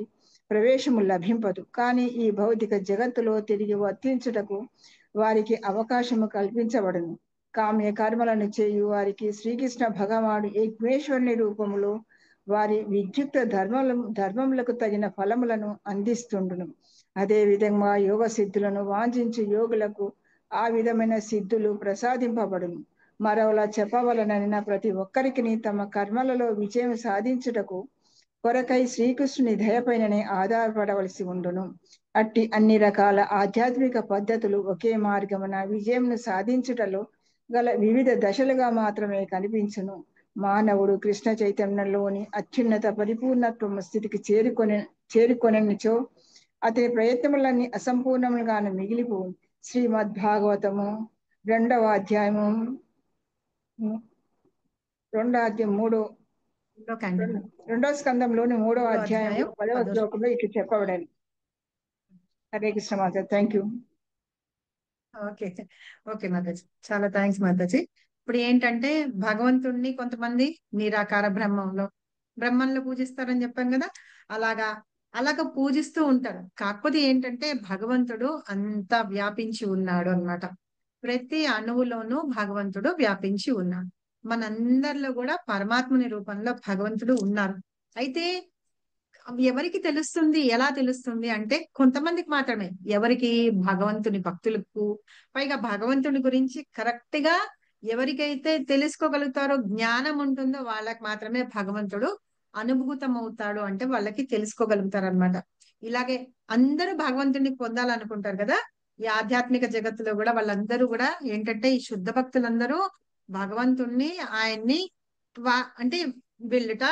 ప్రవేశము లభింపదు. కానీ ఈ భౌతిక జగత్తులో తిరిగి వర్తించుటకు వారికి అవకాశము కల్పించబడును. కామ్య కర్మలను చేయు వారికి శ్రీకృష్ణ భగవానుడు యజ్ఞేశ్వరుని రూపములో వారి విద్యుక్త ధర్మములకు తగిన ఫలములను అందిస్తుండును. అదే విధంగా యోగ సిద్ధులను వాంఛించు యోగులకు ఆ విధమైన సిద్ధులు ప్రసాదింపబడును. మరోలా చెప్పవలనైన ప్రతి ఒక్కరికి తమ కర్మలలో విజయం సాధించుటకు కొరకై శ్రీకృష్ణుని దయపైననే ఆధారపడవలసి ఉండును. అట్టి అన్ని రకాల ఆధ్యాత్మిక పద్ధతులు ఒకే మార్గమున విజయంను సాధించుటలో గల వివిధ దశలుగా మాత్రమే కనిపించును. మానవుడు కృష్ణ చైతన్యంలోని అత్యున్నత పరిపూర్ణత్వము స్థితికి చేరుకొననిచో అతని ప్రయత్నములన్నీ అసంపూర్ణములుగాను మిగిలిపోవు. శ్రీమద్భాగవతము 2వ అధ్యాయము 2వ స్కందంలోని 3వ అధ్యాయంలో 10వ శ్లోకంలో ఇట్లా చెప్పబడింది. హరే కృష్ణ మాతాజీ. Thank you. Okay okay Mataji, చాలా థ్యాంక్స్ మాతాజీ. ఇప్పుడు ఏంటంటే భగవంతుణ్ణి కొంతమంది నిరాకార బ్రహ్మంలో పూజిస్తారని చెప్పాం కదా, అలాగా పూజిస్తూ ఉంటారు. కాకపోతే ఏంటంటే భగవంతుడు అంతా వ్యాపించి ఉన్నాడు అన్నమాట. ప్రతి అణువులోనూ భగవంతుడు వ్యాపించి ఉన్నాడు. మనందరిలో కూడా పరమాత్మని రూపంలో భగవంతుడు ఉన్నారు. అయితే ఎవరికి తెలుస్తుంది, ఎలా తెలుస్తుంది అంటే కొంతమందికి మాత్రమే. ఎవరికి? భగవంతుని భక్తులకు. పైగా భగవంతుని గురించి కరెక్ట్ గా ఎవరికైతే తెలుసుకోగలుగుతారో, జ్ఞానం ఉంటుందో వాళ్ళకి మాత్రమే భగవంతుడు అనుభూతం అవుతాడు. అంటే వాళ్ళకి తెలుసుకోగలుగుతారు అనమాట. ఇలాగే అందరూ భగవంతుడిని పొందాలనుకుంటారు కదా. ఈ ఆధ్యాత్మిక జగత్తులో కూడా వాళ్ళందరూ కూడా ఏంటంటే ఈ శుద్ధ భక్తులందరూ భగవంతుణ్ణి ఆయన్ని అంటే వీళ్ళుట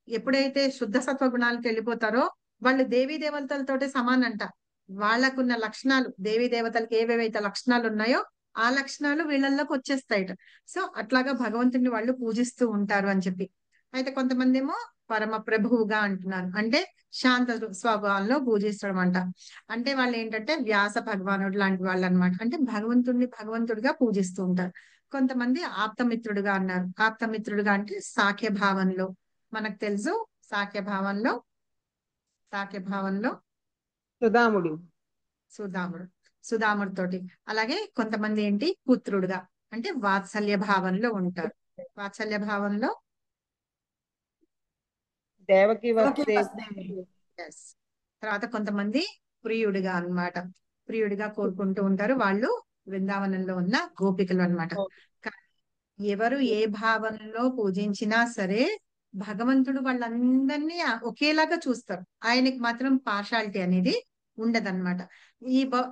ఎప్పుడైతే శుద్ధ సత్వ గుణాలకు వెళ్ళిపోతారో వాళ్ళు దేవీ దేవతలతోటే సమానంట. వాళ్ళకున్న లక్షణాలు, దేవీ దేవతలకు ఏవేవైతే లక్షణాలు ఉన్నాయో ఆ లక్షణాలు వీళ్ళల్లోకి వచ్చేస్తాయట. సో అట్లాగా భగవంతుడిని వాళ్ళు పూజిస్తూ ఉంటారు అని చెప్పి. అయితే కొంతమంది ఏమో పరమ ప్రభువుగా అంటున్నారు, అంటే శాంత స్వభావంలో పూజిస్తడం అంట. అంటే వాళ్ళు ఏంటంటే వ్యాస భగవానుడు లాంటి వాళ్ళు అనమాట. అంటే భగవంతుడిని భగవంతుడిగా పూజిస్తూ ఉంటారు. కొంతమంది ఆప్తమిత్రుడుగా అన్నారు. ఆప్తమిత్రుడుగా అంటే సాఖ్య భావంలో, మనకు తెలుసు సాఖ్య భావంలో సుధాముడు తోటి. అలాగే కొంతమంది ఏంటి పుత్రుడుగా, అంటే వాత్సల్య భావంలో ఉంటారు. వాత్సల్య భావంలో తర్వాత కొంతమంది ప్రియుడిగా అన్నమాట. ప్రియుడిగా కోరుకుంటూ ఉంటారు. వాళ్ళు బృందావనంలో ఉన్న గోపికలు అన్నమాట. ఎవరు ఏ భావనలో పూజించినా సరే భగవంతుడు వాళ్ళందరినీ ఒకేలాగా చూస్తారు. ఆయనకి మాత్రం పార్షాలిటీ అనేది ఉండదన్నమాట.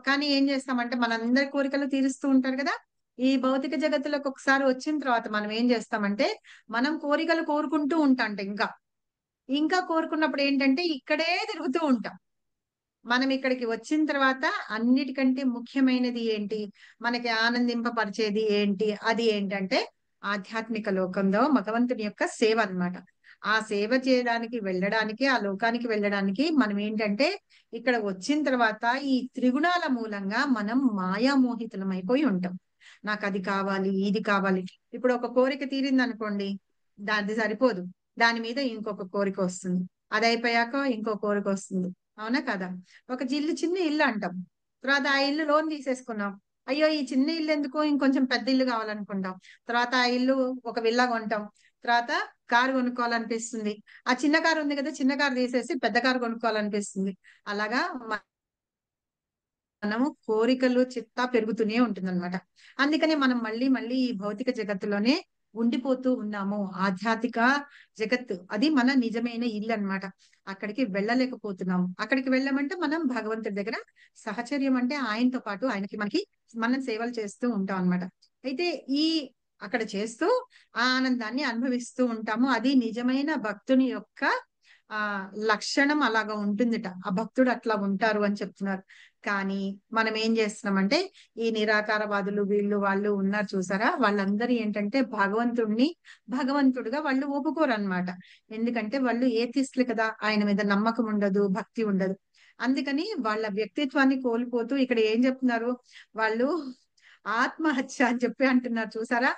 కానీ ఏం చేస్తామంటే మనందరి కోరికలు తీరుస్తూ ఉంటారు కదా. ఈ భౌతిక జగత్తులోకి ఒకసారి వచ్చిన తర్వాత మనం ఏం చేస్తామంటే మనం కోరికలు కోరుకుంటూ ఉంటాం. ఇంకా కోరుకున్నప్పుడు ఏంటంటే ఇక్కడే తిరుగుతూ ఉంటాం. మనం ఇక్కడికి వచ్చిన తర్వాత అన్నిటికంటే ముఖ్యమైనది ఏంటి, మనకి ఆనందింపపరిచేది ఏంటి, అది ఏంటంటే ఆధ్యాత్మిక లోకంలో భగవంతుని యొక్క సేవ అన్నమాట. ఆ సేవ చేయడానికి వెళ్ళడానికి, ఆ లోకానికి వెళ్ళడానికి మనం ఏంటంటే ఇక్కడ వచ్చిన తర్వాత ఈ త్రిగుణాల మూలంగా మనం మాయామోహితులం అయిపోయి ఉంటాం. నాకు అది కావాలి, ఇది కావాలి. ఇప్పుడు ఒక కోరిక తీరింది అనుకోండి, దాన్ని సరిపోదు, దాని మీద ఇంకొక కోరిక వస్తుంది. అది అయిపోయాక ఇంకో కోరిక వస్తుంది. అవునా కదా? ఒక చిన్న ఇల్లు అంటాం, తర్వాత ఆ ఇల్లు లోన్ తీసేసుకున్నాం. అయ్యో ఈ చిన్న ఇల్లు ఎందుకు, ఇంకొంచెం పెద్ద ఇల్లు కావాలనుకుంటాం. తర్వాత ఆ ఇల్లు ఒక విల్లా కొంటాం. తర్వాత కారు కొనుక్కోవాలనిపిస్తుంది. ఆ చిన్న కారు ఉంది కదా, చిన్న కారు తీసేసి పెద్ద కారు కొనుక్కోవాలనిపిస్తుంది. అలాగా మనము కోరికలు చిత్తా పెరుగుతూనే ఉంటుంది అనమాట. అందుకనే మనం మళ్ళీ ఈ భౌతిక జగత్తులోనే ఉండిపోతూ ఉన్నాము. ఆధ్యాత్మిక జగత్తు అది మన నిజమైన ఇల్లు అన్నమాట. అక్కడికి వెళ్ళలేకపోతున్నాము. అక్కడికి వెళ్ళమంటే మనం భగవంతుడి దగ్గర సహచర్యం, అంటే ఆయనతో పాటు మనకి మనం సేవలు చేస్తూ ఉంటాం అన్నమాట. అయితే అక్కడ చేస్తూ ఆ ఆనందాన్ని అనుభవిస్తూ ఉంటాము. అది నిజమైన భక్తుని యొక్క ఆ లక్షణం అలాగా ఉంటుందిట, ఆ భక్తుడు అట్లా ఉంటారు అని చెప్తున్నారు. కానీ మనం ఏం చేస్తున్నామంటే ఈ నిరాకారవాదులు వీళ్ళు వాళ్ళు ఉన్నారు చూసారా, వాళ్ళందరూ ఏంటంటే భగవంతుడిగా వాళ్ళు ఒప్పుకోరు అనమాట. ఎందుకంటే వాళ్ళు ఏథిస్టులు కదా, ఆయన మీద నమ్మకం ఉండదు, భక్తి ఉండదు. అందుకని వాళ్ళ వ్యక్తిత్వాన్ని కోల్పోతూ ఇక్కడ ఏం చెప్తున్నారు, వాళ్ళు ఆత్మహత్య అని చెప్పి అంటున్నారు చూసారా,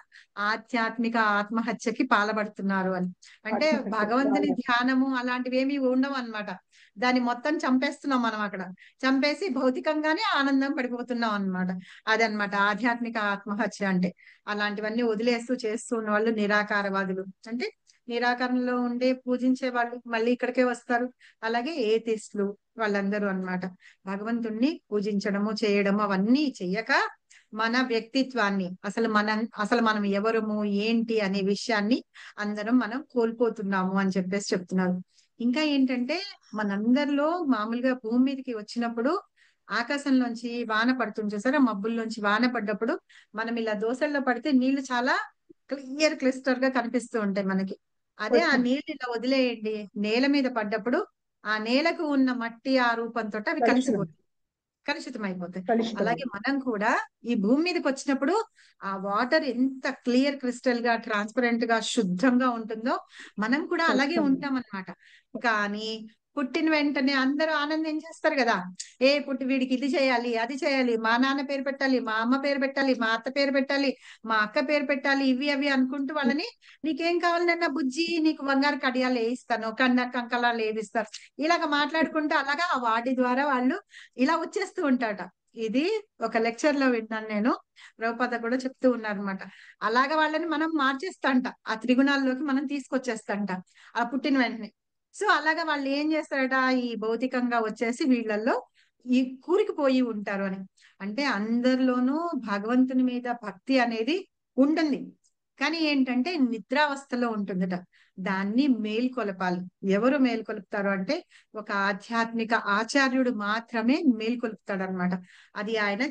ఆధ్యాత్మిక ఆత్మహత్యకి పాల్పడుతున్నారు అని. అంటే భగవంతుని ధ్యానము అలాంటివి ఏమి ఉండవు అన్నమాట. దాన్ని మొత్తం చంపేస్తున్నాం మనం అక్కడ, చంపేసి భౌతికంగానే ఆనందం పడిపోతున్నాం అన్నమాట. అదనమాట ఆధ్యాత్మిక ఆత్మహత్య అంటే. అలాంటివన్నీ వదిలేస్తూ చేస్తూ ఉన్న వాళ్ళు నిరాకారవాదులు, అంటే నిరాకరణలో ఉండే పూజించే వాళ్ళు మళ్ళీ ఇక్కడికే వస్తారు. అలాగే ఏథిస్టులు వాళ్ళందరూ అన్నమాట. భగవంతుణ్ణి పూజించడము చేయడము అవన్నీ చెయ్యక మన వ్యక్తిత్వాన్ని, అసలు మనం ఎవరము ఏంటి అనే విషయాన్ని అందరం మనం కోల్పోతున్నాము అని చెప్పేసి చెప్తున్నారు. ఇంకా ఏంటంటే మనందరిలో మామూలుగా భూమి మీదకి వచ్చినప్పుడు ఆకాశంలోంచి వాన పడుతుంది చూసారా, మబ్బుల్లోంచి వాన పడ్డప్పుడు మనం ఇలా దోసల్లో పడితే నీళ్లు చాలా క్లిస్టర్ గా కనిపిస్తూ ఉంటాయి మనకి. అదే ఆ నీళ్ళు ఇలా వదిలేయండి, నేల మీద పడ్డప్పుడు ఆ నేలకు ఉన్న మట్టి ఆ రూపంతో అవి కలిసిపోతాయి, కలుషితం అయిపోతాయి. అలాగే మనం కూడా ఈ భూమి మీదకి వచ్చినప్పుడు ఆ వాటర్ ఎంత క్లియర్ క్రిస్టల్ గా ట్రాన్స్పరెంట్ గా శుద్ధంగా ఉంటుందో మనం కూడా అలాగే ఉంటాం అన్నమాట. కానీ పుట్టిన వెంటనే అందరూ ఆనందం చేస్తారు కదా, పుట్టి వీడికి ఇది చేయాలి అది చేయాలి, మా నాన్న పేరు పెట్టాలి, మా అమ్మ పేరు పెట్టాలి, మా అత్త పేరు పెట్టాలి, మా అక్క పేరు పెట్టాలి, ఇవి అవి అనుకుంటూ వాళ్ళని నీకేం కావాలన్నా బుజ్జి నీకు బంగారు కడియాలు వేయిస్తాను, కంకలాలు వేయిస్తారు, ఇలాగ మాట్లాడుకుంటూ అలాగా వాటి ద్వారా వాళ్ళు ఇలా వచ్చేస్తూ ఉంటారట. ఇది ఒక లెక్చర్ లో విన్నాను నేను, ప్రభుపాద కూడా చెప్తూ ఉన్నారనమాట. అలాగా వాళ్ళని మనం మార్చేస్తాంట, ఆ త్రిగుణాల్లోకి మనం తీసుకొచ్చేస్తాంట ఆ పుట్టిన వెంటనే. సో అలాగా వాళ్ళు ఏం చేస్తారట, ఈ భౌతికంగా వచ్చేసి వీళ్ళల్లో ఈ కూరికిపోయి ఉంటారు అని. అంటే అందరిలోనూ భగవంతుని మీద భక్తి అనేది ఉంటుంది, కానీ ఏంటంటే నిద్రావస్థలో ఉంటుందట. దాన్ని మేల్కొలపాలి. ఎవరు మేల్కొలుపుతారు అంటే ఒక ఆధ్యాత్మిక ఆచార్యుడు మాత్రమే మేల్కొలుపుతాడు అనమాట. అది ఆయన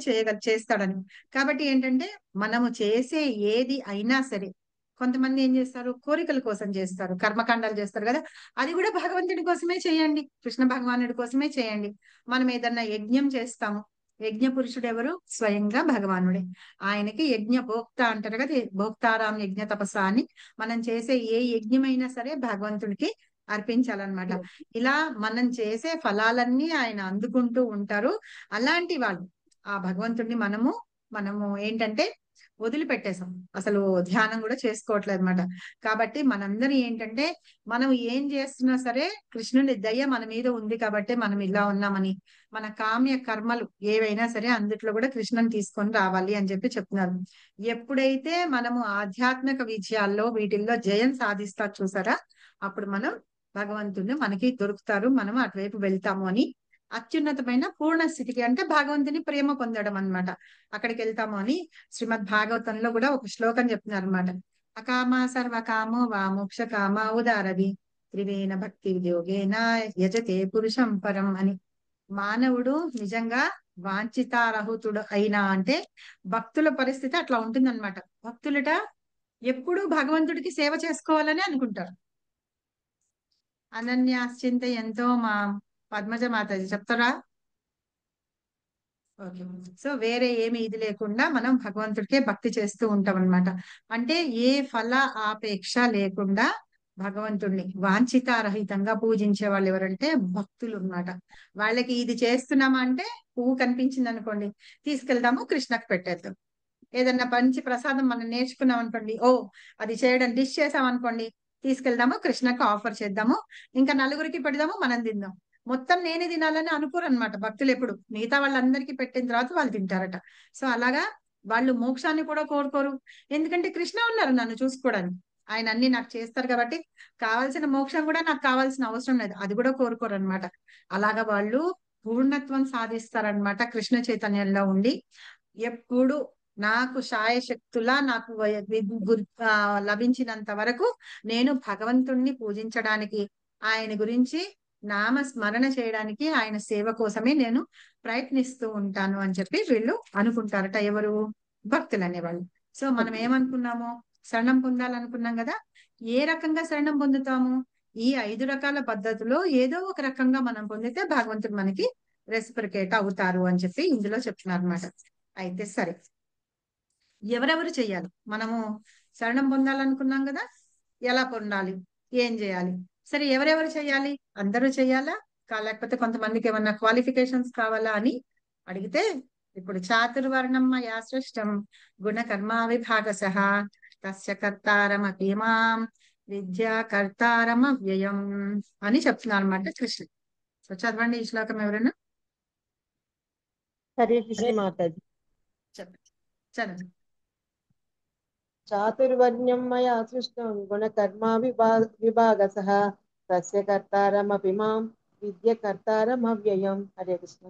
చేస్తాడని. కాబట్టి ఏంటంటే మనము చేసే ఏది అయినా సరే, కొంతమంది ఏం చేస్తారు కోరికల కోసం చేస్తారు, కర్మకాండాలు చేస్తారు కదా, అది కూడా భగవంతుడి కోసమే చేయండి, కృష్ణ భగవానుడి కోసమే చేయండి. మనం ఏదన్నా యజ్ఞం చేస్తాము, యజ్ఞ పురుషుడు ఎవరు, స్వయంగా భగవానుడే. ఆయనకి యజ్ఞ భోక్త అంటారు కదా, భోక్తారాం యజ్ఞ తపస్స అని. మనం చేసే ఏ యజ్ఞమైనా సరే భగవంతుడికి అర్పించాలన్నమాట. ఇలా మనం చేసే ఫలాలన్నీ ఆయన అందుకుంటూ ఉంటారు. అలాంటి వాళ్ళు ఆ భగవంతుడిని మనము ఏంటంటే వదిలిపెట్టేసాం, అసలు ధ్యానం కూడా చేసుకోవట్లేదు అనమాట. కాబట్టి మనందరం ఏంటంటే మనం ఏం చేస్తున్నా సరే కృష్ణుని దయ మన మీద ఉంది కాబట్టి మనం ఇలా ఉన్నామని, మన కామ్య కర్మలు ఏవైనా సరే అందుట్లో కూడా కృష్ణుని తీసుకొని రావాలి అని చెప్పి చెప్తున్నారు. ఎప్పుడైతే మనము ఆధ్యాత్మిక విజయాల్లో వీటిల్లో జయం సాధిస్తా చూసారా, అప్పుడు మనం భగవంతుని మనకి దొరుకుతారు, మనం అటువైపు వెళ్తాము అని. అత్యున్నతమైన పూర్ణ స్థితికి అంటే భగవంతుని ప్రేమ పొందడం అన్నమాట, అక్కడికి వెళ్తాము అని శ్రీమద్ భాగవతంలో కూడా ఒక శ్లోకం చెప్తున్నారు అనమాట. అకామ సర్వకామో వా మోక్ష కామ ఉదారవి త్రివేణ భక్తి యోగేన యజతే పురుషం పరం అని. మానవుడు నిజంగా వాంఛితారహుతుడు అయినా అంటే భక్తుల పరిస్థితి అట్లా ఉంటుందన్నమాట. భక్తులట ఎప్పుడు భగవంతుడికి సేవ చేసుకోవాలని అనుకుంటారు. అనన్యాశ్చింత ఎంతో మా పద్మజ మాతాజీ చెప్తారా? ఓకే. సో వేరే ఏమి ఇది లేకుండా మనం భగవంతుడికే భక్తి చేస్తూ ఉంటాం అనమాట. అంటే ఏ ఫల ఆపేక్ష లేకుండా భగవంతుడిని వాంఛితారహితంగా పూజించే వాళ్ళు ఎవరంటే భక్తులు అన్నమాట. వాళ్ళకి ఇది చేస్తున్నామా అంటే పువ్వు కనిపించింది అనుకోండి, తీసుకెళ్దాము కృష్ణకు పెట్టేద్దాం. ఏదన్నా మంచి ప్రసాదం మనం నేర్చుకున్నాం అనుకోండి, అది చేయడం డిష్ చేసాం అనుకోండి, తీసుకెళ్దాము కృష్ణకు ఆఫర్ చేద్దాము, ఇంకా నలుగురికి పెడదాము, మనం తిందాం. మొత్తం నేనే తినాలని అనుకోరు అనమాట భక్తులు ఎప్పుడు, మిగతా వాళ్ళందరికీ పెట్టిన తర్వాత వాళ్ళు తింటారట. సో అలాగా వాళ్ళు మోక్షాన్ని కూడా కోరుకోరు, ఎందుకంటే కృష్ణ ఉన్నారు నన్ను చూసుకోవడానికి, ఆయన అన్ని నాకు చేస్తారు కాబట్టి కావాల్సిన మోక్షం కూడా నాకు కావాల్సిన అవసరం లేదు, అది కూడా కోరుకోరు అనమాట. అలాగా వాళ్ళు పూర్ణత్వం సాధిస్తారనమాట కృష్ణ చైతన్యంలో ఉండి. ఎప్పుడు నాకు శాయశక్తులా నాకు లభించినంత వరకు నేను భగవంతుణ్ణి పూజించడానికి, ఆయన గురించి నామ స్మరణ చేయడానికి, ఆయన సేవ కోసమే నేను ప్రయత్నిస్తూ ఉంటాను అని చెప్పి వీళ్ళు అనుకుంటారట. ఎవరు? భక్తులు అనేవాళ్ళు. సో మనం ఏమనుకున్నాము, శరణం పొందాలనుకున్నాం కదా, ఏ రకంగా శరణం పొందుతాము? ఈ 5 రకాల పద్ధతిలో ఏదో ఒక రకంగా మనం పొందితే భగవంతుడు మనకి రెసిప్రికేట్ అవుతారు అని చెప్పి ఇందులో చెప్తున్నారు అనమాట. అయితే సరే, ఎవరెవరు చెయ్యాలి? మనము శరణం పొందాలనుకున్నాం కదా, ఎలా పొందాలి, ఏం చేయాలి? సరే, ఎవరెవరు చెయ్యాలి? అందరూ చెయ్యాలా లేకపోతే కొంతమందికి ఏమన్నా క్వాలిఫికేషన్స్ కావాలా అని అడిగితే, ఇప్పుడు చాతుర్వర్ణం మయా సృష్టం గుణకర్మ విభాగశః తస్య కర్తారమపి మాం విద్యా కర్తారమవ్యయం అని చెప్తున్నారు అనమాట కృష్ణ. సో చదవండి ఈ శ్లోకం ఎవరైనా. హరే కృష్ణ మాతాజీ. చెప్పండి, చదవండి. చాతుర్వర్ణ్యం మయా సృష్టం గుణకర్మ విభాగశః తస్య కర్తారమపి మాం విద్య కర్తారమవ్యయం. హరే కృష్ణ.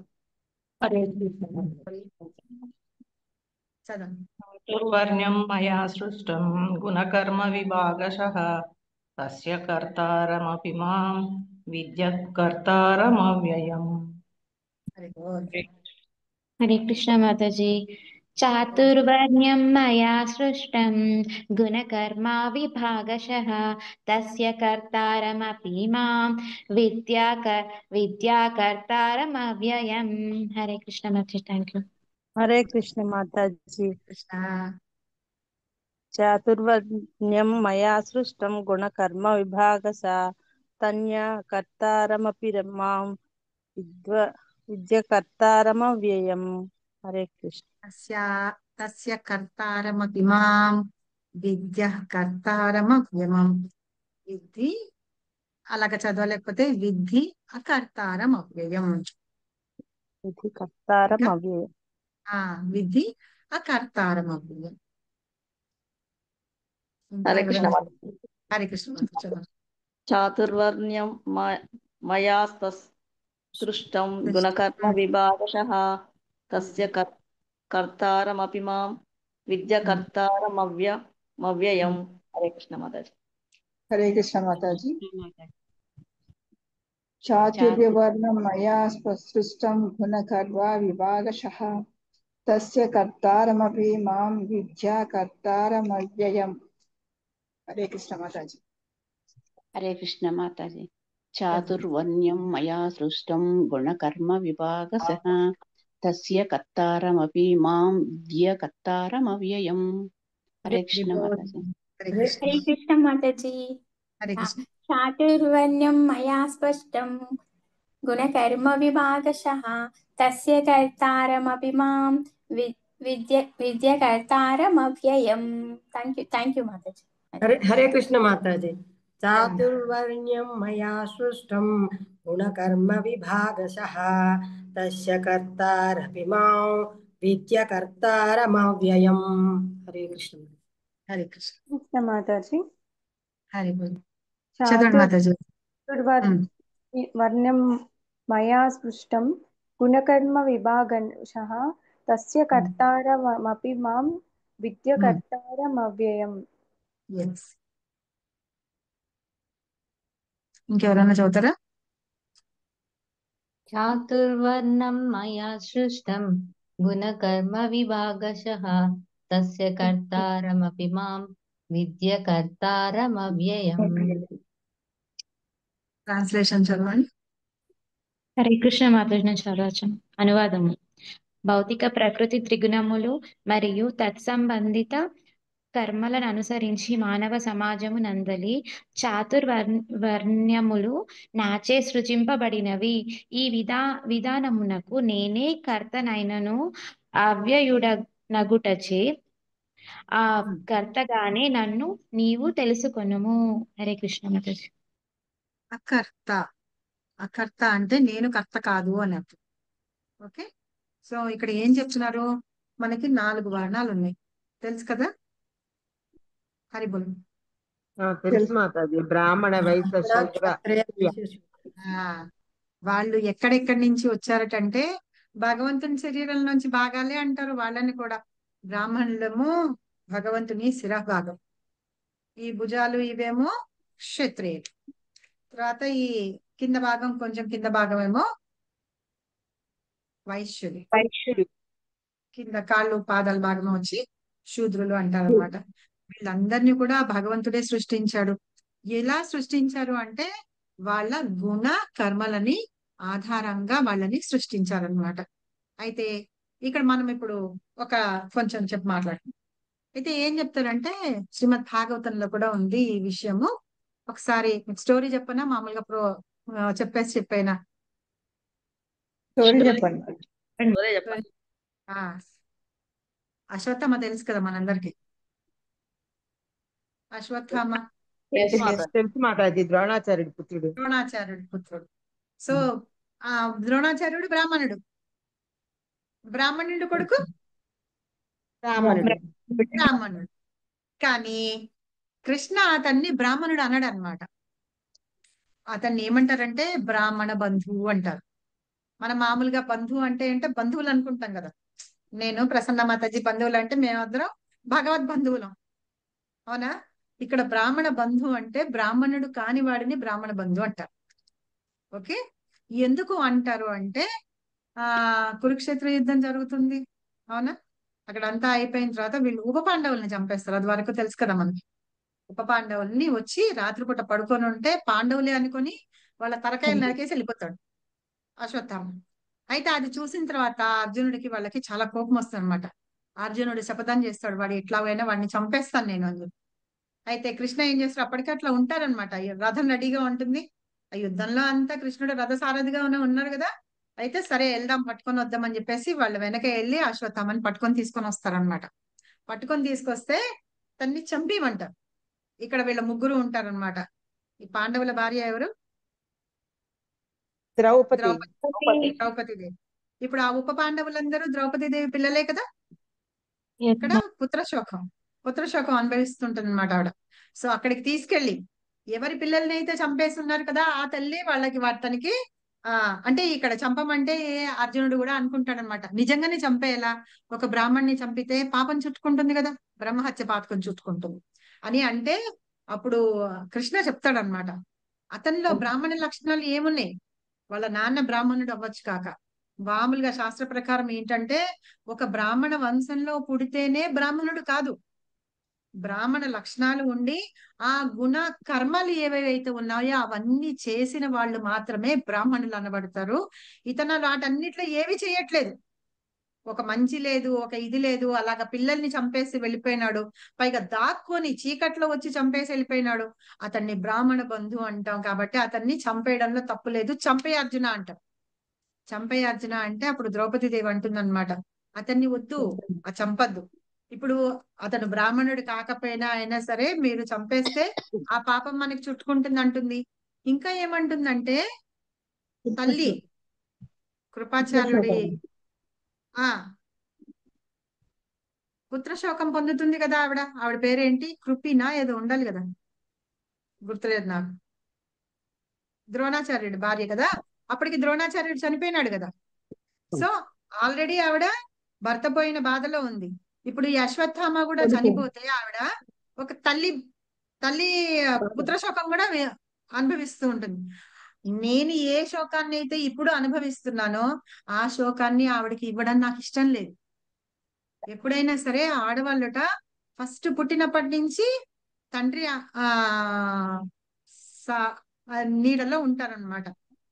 చదవండి. చాతుర్వర్ణ్యం మయా సృష్టం గుణకర్మ విభాగశః తస్య కర్తారమపి మాం విద్యః కర్తారమవ్యయం. హరే కృష్ణ మాతాజీ. చాతుర్వర్ణ్యం మయా సృష్టం గుణకర్మ విభాగశః తస్య కర్తారమపి మాం విద్యా కర్తారమవ్యయం. హరే కృష్ణ మాతాజీ. Thank you. హరే కృష్ణ మాతాజీ. కృష్ణ. చాతుర్వర్ణ్యం మయా సృష్టం గుణకర్మ విభాగశః తన్య కర్తారమపి మాం విద్య కర్తారమవ్యయం. హరే కృష్ణ. తస్య కర్తారమపి మాం విద్యః కర్తారమవ్యయం. విద్ధి అలాగ చదవలేకపోతే విద్ధి అకర్తారమవ్యయం. విధి కర్తారమవ్యయం. విద్ధి అకర్తారమవ్యయం. హరే కృష్ణ హరే కృష్ణ. చదవండి. చాతుర్వర్ణ్యం మయా సృష్టం గుణకర్మ విభాగశః తస్య కర్తారమపి మాం విద్య కర్తారమవ్యయం. హరే కృష్ణ మాతాజీ. హరే కృష్ణ మాతాజీ. చాతుర్వర్ణం మయా సృష్టం గుణకర్మ విభాగశః తస్య కర్తారమపి మాం విద్యా కర్తారమవ్యయం. హరే కృష్ణ మాతాజీ. హరే కృష్ణ మాతాజీ. చాతుర్వర్ణ్యం మయా సృష్టం గుణకర్మ విభాగశః తస్య కర్తారమపి మాం విద్య కర్తారమవ్యయం. హరే కృష్ణ మాతాజీ. హరే కృష్ణ. హరే కృష్ణ మాతాజీ. హరే కృష్ణ. చాతుర్వర్ణ్యం మయా స్పష్టం గుణకర్మ విభాగశః తస్య కర్తారమపి మాం విద్య కర్తారమవ్యయం. థ్యాంక్ యూ మాతాజీ. హరే కృష్ణ మాతాజీ. చాతుర్వర్ణ్యం మయా సృష్టం గుణకర్మ విభాగశః తస్య కర్తారపి మాం విద్య కర్తారమవ్యయం. హరే కృష్ణ. హరే కృష్ణ. కృష్ణ మాతాజీ. హరే బోల్. చదవండి మాతాజీ. చాతుర్వర్ణ్యం మయా స్పృష్టం గుణకర్మ విభాగశః తస్య కర్తారమపి మాం విద్య కర్తారమవ్యయం. Yes. ఇంకెవరన్నా చదువుతారా? చాతుర్వర్ణం మయా సృష్టం గుణకర్మ విభాగశః తస్య కర్తారమపి మాం విద్య కర్తారమవ్యయం. ట్రాన్స్లేషన్ చదవండి. హరే కృష్ణ మాతాజీ. చదవచనం. అనువాదము. భౌతిక ప్రకృతి త్రిగుణములు మరియు తత్సంబంధిత కర్మలను అనుసరించి మానవ సమాజము నందలి చాతుర్వర్ణ్యములు నాచే సృజింపబడినవి. ఈ విధానమునకు నేనే కర్తనైనను అవ్యయుడనగుటచే ఆ కర్తగానే నన్ను నీవు తెలుసుకొనుము. హరే కృష్ణ మాతాజీ. అకర్త అంటే నేను కర్త కాదు అని అర్థం. ఓకే, సో ఇక్కడ ఏం చెప్తున్నారు? మనకి 4 వర్ణాలు ఉన్నాయి, తెలుసు కదా? హరిబోల్. తెలుసు మాతాజీ. బ్రాహ్మణ, వైశ్య, శూద్ర. వాళ్ళు ఎక్కడెక్కడి నుంచి వచ్చారటంటే భగవంతుని శరీరం నుంచి భాగాలే అంటారు వాళ్ళని కూడా. బ్రాహ్మణులము భగవంతుని శిరభాగం, ఈ భుజాలు ఇవేమో క్షత్రియులు, తర్వాత ఈ కింద భాగం కొంచెం కింద భాగం ఏమో వైశ్యులు, కింద కాళ్ళు పాదాల భాగం వచ్చి శూద్రులు అంటారు అనమాట. వీళ్ళందరినీ కూడా భగవంతుడే సృష్టించాడు. ఎలా సృష్టించారు అంటే వాళ్ళ గుణ కర్మలని ఆధారంగా వాళ్ళని సృష్టించారనమాట. అయితే ఇక్కడ మనం ఇప్పుడు ఒక కొంచెం మాట్లాడుతున్నాం. అయితే ఏం చెప్తారంటే శ్రీమద్ భాగవతంలో కూడా ఉంది ఈ విషయము. ఒకసారి స్టోరీ చెప్పనా, మామూలుగా చెప్పేనా? స్టోరీ చెప్పండి. అదే చెప్పండి. ఆ, అశ్వత్థామ తెలుసు కదా మనందరికి. అశ్వత్థామ తెలుసు మాతాజీ, ద్రోణాచార్యుడి పుత్రుడు. ద్రోణాచార్యుడి పుత్రుడు. సో ఆ ద్రోణాచార్యుడు బ్రాహ్మణుడు. బ్రాహ్మణుడు కొడుకు బ్రాహ్మణుడు. కానీ కృష్ణ అతన్ని బ్రాహ్మణుడు అన్నాడు అనమాట. అతన్ని ఏమంటారంటే బ్రాహ్మణ బంధువు అంటారు. మనం మామూలుగా బంధువు అంటే బంధువులు అనుకుంటాం కదా. నేను ప్రసన్న మాతాజీ బంధువులు అంటే మేమందరం భగవద్ బంధువులం, అవునా? ఇక్కడ బ్రాహ్మణ బంధువు అంటే బ్రాహ్మణుడు కాని వాడిని బ్రాహ్మణ బంధువు అంటారు. ఓకే, ఎందుకు అంటారు అంటే కురుక్షేత్ర యుద్ధం జరుగుతుంది, అవునా? అక్కడ అంతా అయిపోయిన తర్వాత వీళ్ళు ఉప పాండవుల్ని చంపేస్తారు. అది వరకు తెలుసు కదా మనకి. ఉప పాండవుల్ని వచ్చి రాత్రిపూట పడుకొని ఉంటే పాండవులే అనుకొని వాళ్ళ తలకాయలు నరికేసి వెళ్ళిపోతాడు అశ్వత్థామ. అయితే అది చూసిన తర్వాత అర్జునుడికి వాళ్ళకి చాలా కోపం వస్తుంది అనమాట. అర్జునుడు శపథం చేస్తాడు, వాడు ఎట్లాగైనా వాడిని చంపేస్తాను నేను అని. అయితే కృష్ణ ఏం చేస్తాడు, అప్పటికే అట్లా ఉంటారనమాట. రథం రెడీగా ఉంటుంది. ఆ యుద్ధంలో అంతా కృష్ణుడు రథ సారథిగా ఉన్నారు కదా. అయితే సరే వెళ్దాం, పట్టుకొని వద్దామని చెప్పేసి వాళ్ళు వెనక వెళ్ళి అశ్వత్థామని పట్టుకొని తీసుకొని వస్తారనమాట. పట్టుకొని తీసుకొస్తే తన్ని చంపిమంటారు. ఇక్కడ వీళ్ళ ముగ్గురు ఉంటారనమాట. ఈ పాండవుల భార్య ఎవరు? ద్రౌపదీదేవి. ఇప్పుడు ఆ ఉప పాండవులందరూ ద్రౌపదీదేవి పిల్లలే కదా. ఇక్కడ పుత్రశోకం అనుభవిస్తుంటుంది అనమాట ఆవిడ. సో అక్కడికి తీసుకెళ్లి ఎవరి పిల్లల్ని అయితే చంపేస్తున్నారు కదా ఆ తల్లి వాళ్ళకి తనకి అంటే ఇక్కడ చంపమంటే అర్జునుడు కూడా అనుకుంటాడు అనమాట, నిజంగానే చంపేలా ఒక బ్రాహ్మణ్ణి చంపితే పాపం చుట్టుకుంటుంది కదా, బ్రహ్మహత్య పాతకం చుట్టుకుంటుంది అని. అంటే అప్పుడు కృష్ణ చెప్తాడనమాట, అతనిలో బ్రాహ్మణ లక్షణాలు ఏమున్నాయి, వాళ్ళ నాన్న బ్రాహ్మణుడు అవ్వచ్చు కాక, మామూలుగా శాస్త్ర ప్రకారం ఏంటంటే ఒక బ్రాహ్మణ వంశంలో పుడితేనే బ్రాహ్మణుడు కాదు, బ్రాహ్మణ లక్షణాలు ఉండి ఆ గుణ కర్మలు ఏవైతే ఉన్నాయో అవన్నీ చేసిన వాళ్ళు మాత్రమే బ్రాహ్మణులు అనబడతారు. ఇతను వాటన్నిట్లో ఏవి చేయట్లేదు, ఒక మంచి లేదు, ఒక ఇది లేదు, అలాగ పిల్లల్ని చంపేసి వెళ్ళిపోయినాడు, పైగా దాక్కొని చీకట్లో వచ్చి చంపేసి వెళ్ళిపోయినాడు. అతన్ని బ్రాహ్మణ బంధువు అంటాం కాబట్టి అతన్ని చంపేయడంలో తప్పు లేదు. చంపే అర్జున అంటాం. చంపే అర్జున అంటే అప్పుడు ద్రౌపదీదేవి అంటుందన్నమాట, అతన్ని వద్దు, చంపద్దు. ఇప్పుడు అతను బ్రాహ్మణుడు కాకపోయినా అయినా సరే మీరు చంపేస్తే ఆ పాపం మనకి చుట్టుకుంటుంది అంటుంది. ఇంకా ఏమంటుందంటే తల్లి కృపాచార్యుడి పుత్రశోకం పొందుతుంది కదా ఆవిడ పేరేంటి, కృపినా ఏదో ఉండాలి కదా, గుర్తులేదు నాకు. ద్రోణాచార్యుడి భార్య కదా, అప్పటికి ద్రోణాచార్యుడు చనిపోయినాడు కదా. సో ఆల్రెడీ ఆవిడ భర్త పోయిన బాధలో ఉంది. ఇప్పుడు ఈ అశ్వత్థామ కూడా చనిపోతే ఆవిడ ఒక తల్లి పుత్రశోకం కూడా అనుభవిస్తూ ఉంటుంది. నేను ఏ శోకాన్ని అయితే ఇప్పుడు అనుభవిస్తున్నానో ఆ శోకాన్ని ఆవిడకి ఇవ్వడం నాకు ఇష్టం లేదు. ఎప్పుడైనా సరే ఆడవాళ్ళట ఫస్ట్ పుట్టినప్పటి నుంచి తండ్రి నీడలో ఉంటారనమాట,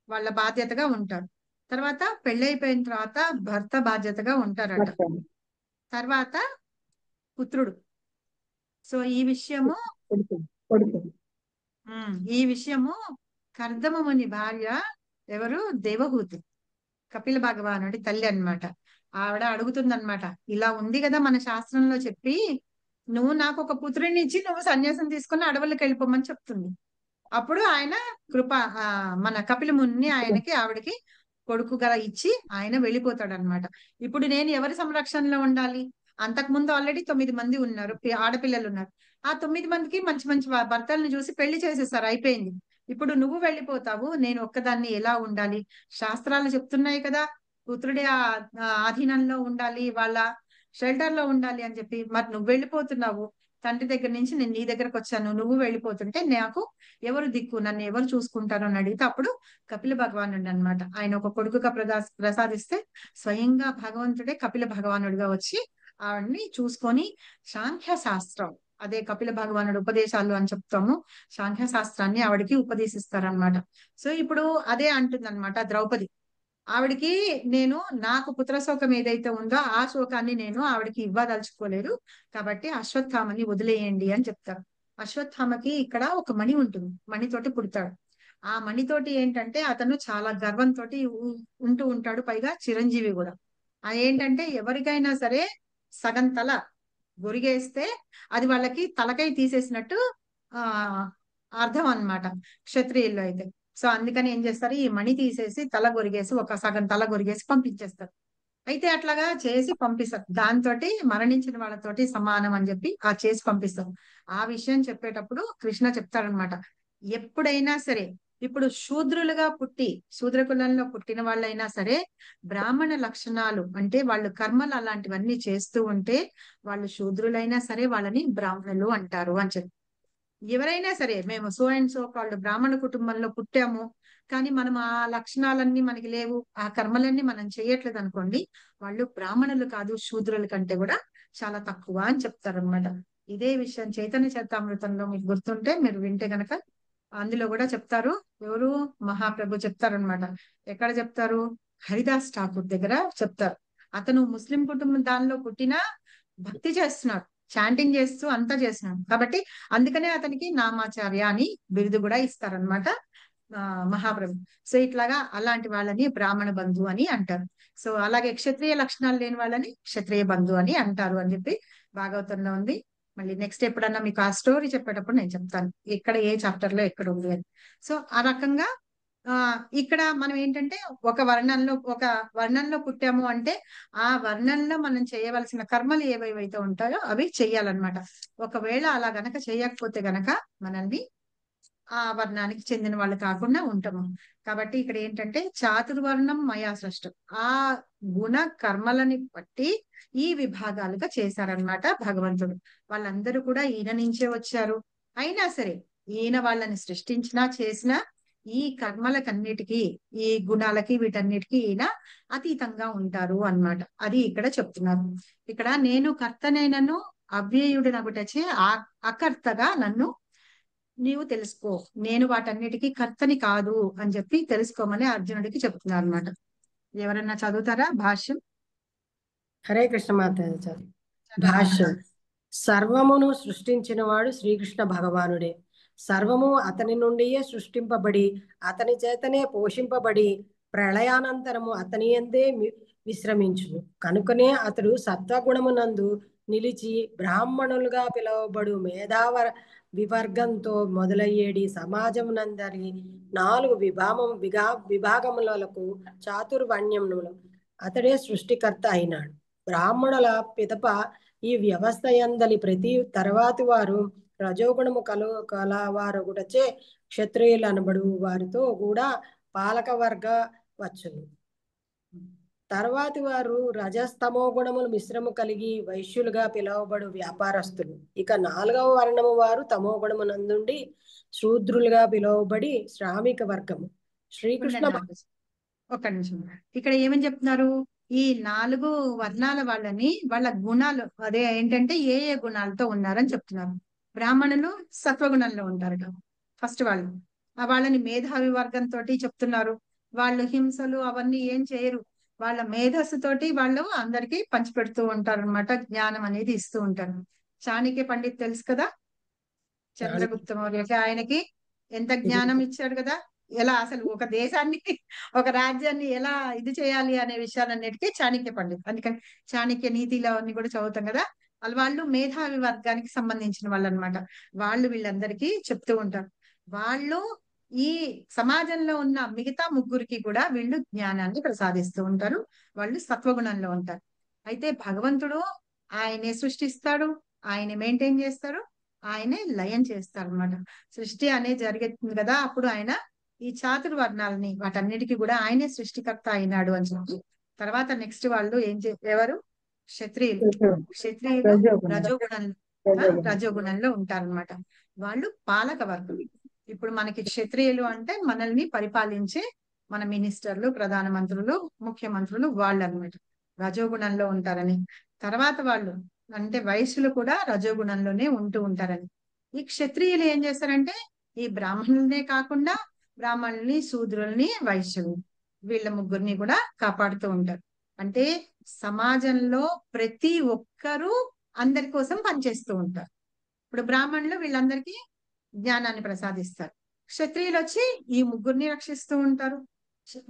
వాళ్ళ బాధ్యతగా ఉంటారు. తర్వాత పెళ్ళైపోయిన తర్వాత భర్త బాధ్యతగా ఉంటారట, తర్వాత పుత్రుడు. సో ఈ విషయము కర్దమముని భార్య ఎవరు, దేవహూతి, కపిల భగవానుడి తల్లి అన్నమాట. ఆవిడ అడుగుతుందన్నమాట, ఇలా ఉంది కదా మన శాస్త్రంలో చెప్పి, నువ్వు నాకు ఒక పుత్రుడిని ఇచ్చి నువ్వు సన్యాసం తీసుకుని అడవులకు వెళ్ళిపోమని చెప్తుంది. అప్పుడు ఆయన మన కపిల ముని ఆయనకి ఆవిడకి కొడుకుగా ఇచ్చి ఆయన వెళ్ళిపోతాడు అనమాట. ఇప్పుడు నేను ఎవరి సంరక్షణలో ఉండాలి, అంతకు ముందు ఆల్రెడీ 9 మంది ఉన్నారు, ఆడపిల్లలు ఉన్నారు. ఆ 9 మందికి మంచి మంచి భర్తలను చూసి పెళ్లి చేసేసారు, అయిపోయింది. ఇప్పుడు నువ్వు వెళ్ళిపోతావు, నేను ఒక్కదాన్ని ఎలా ఉండాలి, శాస్త్రాలు చెప్తున్నాయి కదా పుత్రుడి ఆధీనంలో ఉండాలి, వాళ్ళ షెల్టర్ లో ఉండాలి అని చెప్పి. మరి నువ్వు వెళ్ళిపోతున్నావు, తండ్రి దగ్గర నుంచి నేను నీ దగ్గరకు వచ్చాను, నువ్వు వెళ్ళిపోతుంటే నాకు ఎవరు దిక్కు, నన్ను ఎవరు చూసుకుంటారు అని అడిగితే అప్పుడు కపిల భగవానుడు అన్నమాట, ఆయన ఒక కొడుకుగా ప్రసాదిస్తే స్వయంగా భగవంతుడే కపిల భగవానుడిగా వచ్చి ఆవిడ్ని చూసుకొని సాంఖ్య శాస్త్రం అదే కపిల భగవానుడు ఉపదేశాలు అని చెప్తాము. సాంఖ్య శాస్త్రాన్ని ఆవిడకి ఉపదేశిస్తారనమాట. సో ఇప్పుడు అదే అంటుందన్నమాట ద్రౌపది. ఆవిడికి నేను నాకు పుత్రశోకం ఏదైతే ఉందో ఆ శోకాన్ని నేను ఆవిడకి ఇవ్వదలుచుకోలేదు, కాబట్టి అశ్వత్థామని వదిలేయండి అని చెప్తారు. అశ్వత్థామకి ఇక్కడ ఒక మణి ఉంటుంది, మణితోటి పుడతాడు. ఆ మణితోటి ఏంటంటే అతను చాలా గర్వంతో ఉంటూ ఉంటాడు, పైగా చిరంజీవి కూడా. ఏంటంటే ఎవరికైనా సరే సగం తల గొరిగేస్తే అది వాళ్ళకి తలకై తీసేసినట్టు ఆ అర్థం అన్నమాట క్షత్రియుల్లో అయితే. సో అందుకని ఏం చేస్తారు, ఈ మణి తీసేసి తల గొరిగేసి ఒక సగం తల గొరిగేసి పంపించేస్తారు. అయితే అట్లాగా చేసి పంపిస్తారు, దాంతో మరణించిన వాళ్ళతోటి సమానం అని చెప్పి ఆ చేసి పంపిస్తారు. ఆ విషయం చెప్పేటప్పుడు కృష్ణ చెప్తారనమాట, ఎప్పుడైనా సరే ఇప్పుడు శూద్రులుగా పుట్టి శూద్ర కులంలో పుట్టిన వాళ్ళైనా సరే బ్రాహ్మణ లక్షణాలు అంటే వాళ్ళు కర్మలు అలాంటివన్నీ చేస్తూ ఉంటే వాళ్ళు శూద్రులైనా సరే వాళ్ళని బ్రాహ్మణులు అంటారు అని చెప్పి. ఎవరైనా సరే మేము సో అండ్ సో వాళ్ళు బ్రాహ్మణ కుటుంబంలో పుట్టాము కానీ మనం ఆ లక్షణాలన్నీ మనకి లేవు, ఆ కర్మలన్నీ మనం చేయట్లేదు అనుకోండి, వాళ్ళు బ్రాహ్మణులు కాదు, శూద్రుల కంటే కూడా చాలా తక్కువ అని చెప్తారనమాట. ఇదే విషయం చైతన్య చరితామృతంలో మీకు గుర్తుంటే మీరు వింటే గనక అందులో కూడా చెప్తారు. ఎవరు మహాప్రభు చెప్తారనమాట. ఎక్కడ చెప్తారు, హరిదాస్ ఠాకూర్ దగ్గర చెప్తారు. అతను ముస్లిం కుటుంబం దానిలో పుట్టినా భక్తి చేస్తున్నాడు, చాంటింగ్ చేస్తూ అంతా చేస్తున్నాడు, కాబట్టి అందుకనే అతనికి నామాచార్య అని బిరుదు కూడా ఇస్తారనమాట మహాప్రభు. సో ఇట్లాగా అలాంటి వాళ్ళని బ్రాహ్మణ బంధు అని అంటారు. సో అలాగే క్షత్రియ లక్షణాలు లేని వాళ్ళని క్షత్రియ బంధు అని అంటారు అని చెప్పి భాగవతంలో ఉంది. మళ్ళీ నెక్స్ట్ ఎప్పుడన్నా మీకు ఆ స్టోరీ చెప్పేటప్పుడు నేను చెప్తాను ఇక్కడ ఏ చాప్టర్ లో ఎక్కడ ఉంది అని. సో ఆ రకంగా ఇక్కడ మనం ఏంటంటే ఒక వర్ణంలో పుట్టాము అంటే ఆ వర్ణంలో మనం చేయవలసిన కర్మలు ఏవైతే ఉంటాయో అవి చెయ్యాలన్నమాట. ఒకవేళ అలా గనక చేయకపోతే గనక మనల్ని ఆ వర్ణానికి చెందిన వాళ్ళు కాకుండా ఉంటాము. కాబట్టి ఇక్కడ ఏంటంటే చాతుర్వర్ణం మయా సృష్టం, ఆ గుణ కర్మలని బట్టి ఈ విభాగాలుగా చేశారనమాట భగవంతుడు. వాళ్ళందరూ కూడా ఈయన నుంచే వచ్చారు. అయినా సరే ఈయన వాళ్ళని సృష్టించినా చేసినా ఈ కర్మలకన్నిటికీ ఈ గుణాలకి వీటన్నిటికీ ఈయన అతీతంగా ఉంటారు అన్నమాట. అది ఇక్కడ చెప్తున్నారు. ఇక్కడ నేను కర్తనైనను అవ్యయుడినగుటచే అకర్తగా నన్ను నీవు తెలుసుకో, నేను వాటన్నిటికీ కర్తని కాదు అని చెప్పి తెలుసుకోమని అర్జునుడికి చెప్తున్నారు అనమాట. ఎవరన్నా చదువుతారా భాష్యం? హరే కృష్ణ మాతాజీ. భాష్యం. సర్వమును సృష్టించిన వాడు శ్రీకృష్ణ భగవానుడే. సర్వము అతని నుండియే సృష్టింపబడి అతని చేతనే పోషింపబడి ప్రళయానంతరము అతని యందే విశ్రమించును. కనుకనే అతడు సత్వగుణమునందు నిలిచి బ్రాహ్మణులుగా పిలువబడు మేధావర వివర్గంతో మొదలయ్యేడి సమాజమునందరి 4 విభాగములకు చాతుర్వర్ణ్యములు అతడే సృష్టికర్త అయినాడు. బ్రాహ్మణుల పిదప ఈ వ్యవస్థ యందలి ప్రతి తర్వాతి వారు రజోగుణము కలవారొకటచే క్షత్రియులు అనబడు వారితో కూడా పాలక వర్గ వచ్చును. తర్వాతి వారు రజస్తమో గుణములు మిశ్రము కలిగి వైశ్యులుగా పిలువబడు వ్యాపారస్తులు. ఇక 4వ వర్ణము వారు తమో గుణము నందుండి శూద్రులుగా పిలువబడి శ్రామిక వర్గము. శ్రీకృష్ణ ఒక్క నిమిషం, ఇక్కడ ఏమని చెప్తున్నారు, ఈ 4 వర్ణాల వాళ్ళని వాళ్ళ గుణాలు అదే ఏంటంటే ఏ ఏ గుణాలతో ఉన్నారని చెప్తున్నారు. బ్రాహ్మణులు సత్వగుణంలో ఉంటారట ఫస్ట్ వాళ్ళు. వాళ్ళని మేధావి వర్గంతో చెప్తున్నారు. వాళ్ళు హింసలు అవన్నీ ఏం చేయరు, వాళ్ళ మేధస్సుతోటి వాళ్ళు అందరికీ పంచిపెడుతూ ఉంటారు అనమాట, జ్ఞానం అనేది ఇస్తూ ఉంటారు. చాణక్య పండిత్ తెలుసు కదా, చంద్రగుప్త మౌర్యకి ఆయనకి ఎంత జ్ఞానం ఇచ్చాడు కదా, ఎలా అసలు ఒక దేశాన్ని ఒక రాజ్యాన్ని ఎలా ఇది చేయాలి అనే విషయాలన్నిటికీ చాణక్య పండిత్. అందుకని చాణక్య నీతిలో అన్ని కూడా చదువుతాం కదా, వాళ్ళు మేధావి వర్గానికి సంబంధించిన వాళ్ళు అనమాట. వాళ్ళు వీళ్ళందరికీ చెప్తూ ఉంటారు. వాళ్ళు ఈ సమాజంలో ఉన్న మిగతా ముగ్గురికి కూడా వీళ్ళు జ్ఞానాన్ని ప్రసాదిస్తూ ఉంటారు. వాళ్ళు సత్వగుణంలో ఉంటారు. అయితే భగవంతుడు ఆయనే సృష్టిస్తాడు, ఆయనే మెయింటైన్ చేస్తాడు, ఆయనే లయం చేస్తాడు అనమాట. సృష్టి అనేది జరుగుతుంది కదా, అప్పుడు ఆయన ఈ చాతుర్వర్ణాలని వాటన్నిటికీ కూడా ఆయనే సృష్టికర్త అయినాడు అని చెప్పి తర్వాత నెక్స్ట్ వాళ్ళు ఎవరు క్షత్రియులు రజోగుణంలో ఉంటారనమాట. వాళ్ళు పాలక వర్గం. ఇప్పుడు మనకి క్షత్రియులు అంటే మనల్ని పరిపాలించే మన మినిస్టర్లు, ప్రధానమంత్రులు, ముఖ్యమంత్రులు వాళ్ళు అనమాట రజోగుణంలో ఉంటారని. తర్వాత వాళ్ళు అంటే వైశ్యులు కూడా రజోగుణంలోనే ఉంటూ ఉంటారని. ఈ క్షత్రియులు ఏం చేస్తారంటే ఈ బ్రాహ్మణులనే కాకుండా బ్రాహ్మణుల్ని, శూద్రుల్ని, వైశ్యులు వీళ్ళ ముగ్గురిని కూడా కాపాడుతూ ఉంటారు. అంటే సమాజంలో ప్రతి ఒక్కరూ అందరి కోసం పనిచేస్తూ ఉంటారు. ఇప్పుడు బ్రాహ్మణులు వీళ్ళందరికీ జ్ఞానాన్ని ప్రసాదిస్తారు. క్షత్రియులు వచ్చి ఈ ముగ్గురిని రక్షిస్తూ ఉంటారు.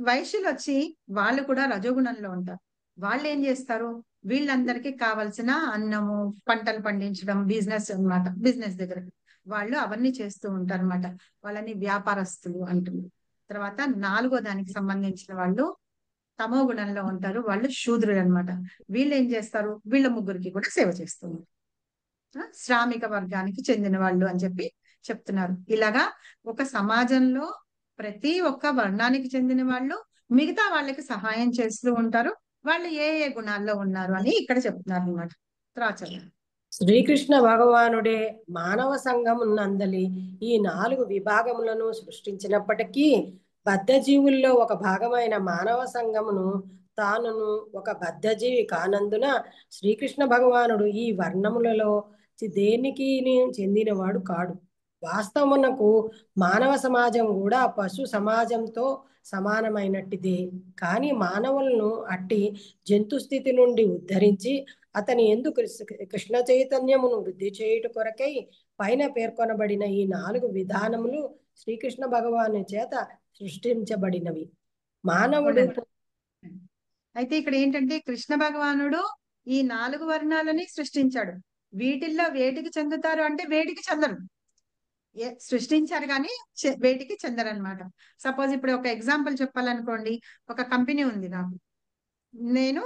వైశ్యులు వచ్చి వాళ్ళు కూడా రజోగుణంలో ఉంటారు. వాళ్ళు ఏం చేస్తారు, వీళ్ళందరికీ కావలసిన అన్నము, పంటలు పండించడం, బిజినెస్ అన్నమాట. బిజినెస్ దగ్గర వాళ్ళు అవన్నీ చేస్తూ ఉంటారు అనమాట. వాళ్ళని వ్యాపారస్తులు అంటుంది. తర్వాత 4వ దానికి సంబంధించిన వాళ్ళు తమో గుణంలో ఉంటారు. వాళ్ళు శూద్రులు అన్నమాట. వీళ్ళు ఏం చేస్తారు, వీళ్ళ ముగ్గురికి కూడా సేవ చేస్తూ ఉంటారు. శ్రామిక వర్గానికి చెందిన వాళ్ళు అని చెప్పి చెప్తున్నారు. ఇలాగా ఒక సమాజంలో ప్రతి ఒక్క వర్ణానికి చెందిన వాళ్ళు మిగతా వాళ్ళకి సహాయం చేస్తూ ఉంటారు. వాళ్ళు ఏ ఏ గుణాల్లో ఉన్నారు అని ఇక్కడ చెప్తున్నారు అనమాట. తర్వాత శ్రీకృష్ణ భగవానుడే మానవ సంఘమునందలి ఈ 4 విభాగములను సృష్టించినప్పటికీ బద్ధజీవుల్లో ఒక భాగమైన మానవ సంఘమును తానును ఒక బద్ధజీవి కానందున శ్రీకృష్ణ భగవానుడు ఈ వర్ణములలో దేనికి చెందినవాడు కాడు. వాస్తవమునకు మానవ సమాజం కూడా పశు సమాజంతో సమానమైనట్టిదే. కానీ మానవులను అట్టి జంతు స్థితి నుండి ఉద్ధరించి అతని యందు కృష్ణ చైతన్యమును వృద్ధి చేయుట కొరకై పైన పేర్కొనబడిన ఈ 4 విధానములు శ్రీకృష్ణ భగవాను చేత సృష్టించబడినవి. మానవుడు అయితే ఇక్కడ ఏంటంటే కృష్ణ భగవానుడు ఈ 4 వర్ణాలని సృష్టించాడు. వీటిల్లో వేటికి చెందుతారు అంటే వేటికి చెందరు. సృష్టించారు కానీ వేటికి చెందరు అనమాట. సపోజ్ ఇప్పుడు ఒక ఎగ్జాంపుల్ చెప్పాలనుకోండి, ఒక కంపెనీ ఉంది నాకు, నేను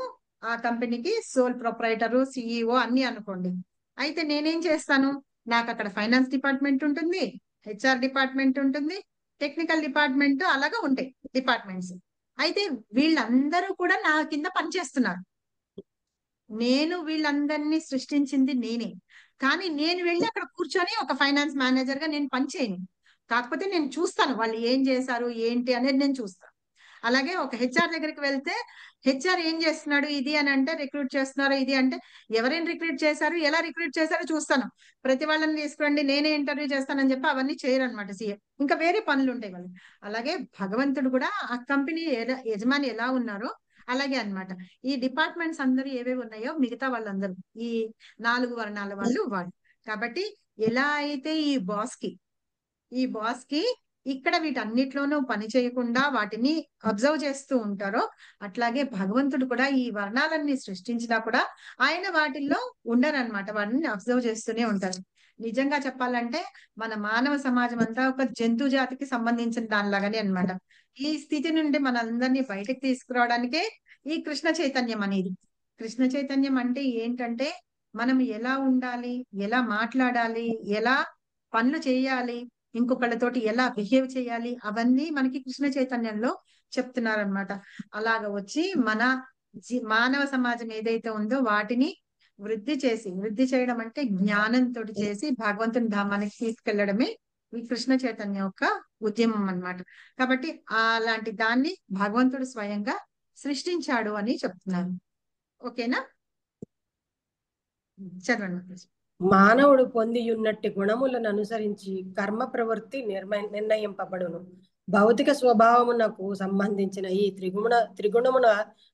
ఆ కంపెనీకి సోల్ ప్రొప్రైటరు, సిఇఓ అన్ని అనుకోండి. అయితే నేనేం చేస్తాను, నాకు అక్కడ ఫైనాన్స్ డిపార్ట్మెంట్ ఉంటుంది, హెచ్ఆర్ డిపార్ట్మెంట్ ఉంటుంది, టెక్నికల్ డిపార్ట్మెంట్, అలాగా ఉంటాయి డిపార్ట్మెంట్స్. అయితే వీళ్ళందరూ కూడా నా కింద పనిచేస్తున్నారు. నేను వీళ్ళందరినీ సృష్టించింది నేనే. కానీ నేను వెళ్ళి అక్కడ కూర్చొని ఒక ఫైనాన్స్ మేనేజర్ గా నేను పనిచేయను. కాకపోతే నేను చూస్తాను వాళ్ళు ఏం చేశారు ఏంటి అనేది నేను చూస్తాను. అలాగే ఒక హెచ్ఆర్ దగ్గరికి వెళ్తే హెచ్ఆర్ ఏం చేస్తున్నాడు ఇది అని అంటే, రిక్రూట్ చేస్తున్నారు ఇది అంటే, ఎవరైనా రిక్రూట్ చేశారు, ఎలా రిక్రూట్ చేశారో చూస్తాను. ప్రతి వాళ్ళని తీసుకురండి నేనే ఇంటర్వ్యూ చేస్తానని చెప్పి అవన్నీ చేయరు అనమాట సీఎం. ఇంకా వేరే పనులు ఉంటాయి వాళ్ళు. అలాగే భగవంతుడు కూడా ఆ కంపెనీ యజమాని ఎలా ఉన్నారో అలాగే అన్నమాట. ఈ డిపార్ట్మెంట్స్ అందరూ ఏవేవి ఉన్నాయో మిగతా వాళ్ళందరూ ఈ 4 వర్ణాల వాళ్ళు వాళ్ళు. కాబట్టి ఎలా అయితే ఈ బాస్ కి ఇక్కడ వీటన్నిటిలోనూ పని చేయకుండా వాటిని అబ్జర్వ్ చేస్తూ ఉంటారో, అట్లాగే భగవంతుడు కూడా ఈ వర్ణాలన్నీ సృష్టించినా కూడా ఆయన వాటిల్లో ఉండరన్నమాట. వాటిని అబ్జర్వ్ చేస్తూనే ఉంటారు. నిజంగా చెప్పాలంటే మన మానవ సమాజం అంతా ఒక జంతు జాతికి సంబంధించిన దానిలాగానే అన్నమాట. ఈ స్థితి నుండి మనందరినీ బయటకు తీసుకురావడానికే ఈ కృష్ణ చైతన్యం అనేది. కృష్ణ చైతన్యం అంటే ఏంటంటే మనం ఎలా ఉండాలి, ఎలా మాట్లాడాలి, ఎలా పనులు చేయాలి, ఇంకొకళ్ళతోటి ఎలా బిహేవ్ చేయాలి, అవన్నీ మనకి కృష్ణ చైతన్యంలో చెప్తున్నారనమాట. అలాగ వచ్చి మన మానవ సమాజం ఏదైతే ఉందో వాటిని వృద్ధి చేయడం అంటే జ్ఞానంతో చేసి భగవంతుని ధామానికి తీసుకెళ్లడమే ఈ కృష్ణ చైతన్యం యొక్క ఉద్యమం అన్నమాట. కాబట్టి అలాంటి దాన్ని భగవంతుడు స్వయంగా సృష్టించాడు అని చెప్తున్నారు. ఓకేనా, చదవండి. మానవుడు పొందియున్నట్టి గుణములను అనుసరించి కర్మ ప్రవృత్తి నిర్ణయింపబడును. భౌతిక స్వభావమునకు సంబంధించిన ఈ త్రిగుణమున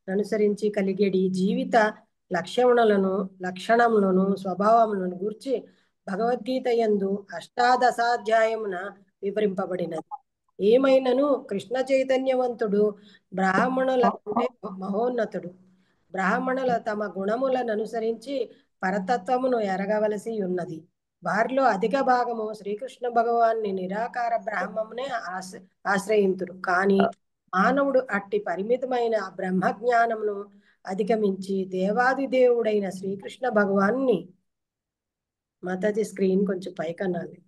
అనుసరించి కలిగేడి జీవిత లక్షణములను స్వభావములను గూర్చి భగవద్గీత యందు 18వ అధ్యాయమున వివరింపబడినది. ఏమైనను కృష్ణ చైతన్యవంతుడు బ్రాహ్మణుల కంటే మహోన్నతుడు. బ్రాహ్మణుల తమ గుణములను అనుసరించి పరతత్వమును ఎరగవలసి ఉన్నది. వారిలో అధిక భాగము శ్రీకృష్ణ భగవాన్ని నిరాకార బ్రహ్మమునే ఆశ్రయింతురు. కానీ మానవుడు అట్టి పరిమితమైన బ్రహ్మజ్ఞానమును అధిగమించి దేవాది దేవుడైన శ్రీకృష్ణ భగవాన్ని, మాతాజీ స్క్రీన్ కొంచెం పైకనాలి,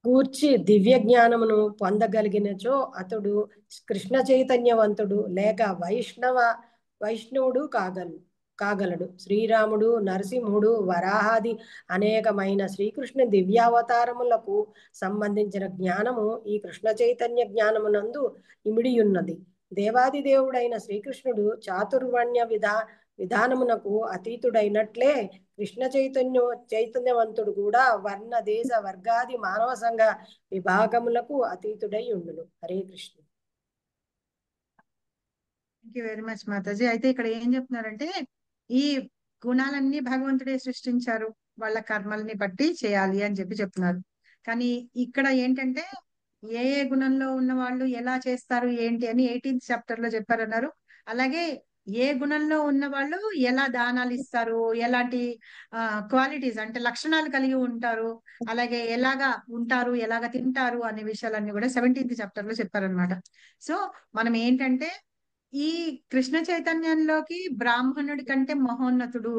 కూర్చి దివ్య జ్ఞానమును పొందగలిగినచో అతడు కృష్ణ చైతన్యవంతుడు లేక వైష్ణవుడు కాగలడు. శ్రీరాముడు, నరసింహుడు, వరాహాది అనేకమైన శ్రీకృష్ణ దివ్యావతారములకు సంబంధించిన జ్ఞానము ఈ కృష్ణ చైతన్య జ్ఞానమునందు ఇమిడియున్నది. దేవాది దేవుడైన శ్రీకృష్ణుడు చాతుర్వర్ణ్య విధానమునకు అతీతుడైనట్లే కృష్ణ చైతన్యవంతుడు కూడా వర్ణ దేశ వర్గాది మానవ సంఘ విభాగములకు అతీతుడై ఉండును. Hare Krishna. Thank you very much Mataji. అయితే ఇక్కడ ఏం చెప్తున్నారంటే ఈ గుణాలన్నీ భగవంతుడే సృష్టించారు, వాళ్ళ కర్మల్ని బట్టి చేయాలి అని చెప్తున్నారు. కానీ ఇక్కడ ఏంటంటే ఏ ఏ గుణంలో ఉన్న వాళ్ళు ఎలా చేస్తారు ఏంటి అని 18th చాప్టర్ లో చెప్పారన్నారు. అలాగే ఏ గుణంలో ఉన్న వాళ్ళు ఎలా దానాలు ఇస్తారు, ఎలాంటి క్వాలిటీస్ అంటే లక్షణాలు కలిగి ఉంటారు, అలాగే ఎలాగా ఉంటారు, ఎలాగ తింటారు అనే విషయాలన్నీ కూడా 17th చాప్టర్ లో చెప్పారనమాట. సో మనం ఏంటంటే ఈ కృష్ణ చైతన్యంలోకి బ్రాహ్మణుడి కంటే మహోన్నతుడు,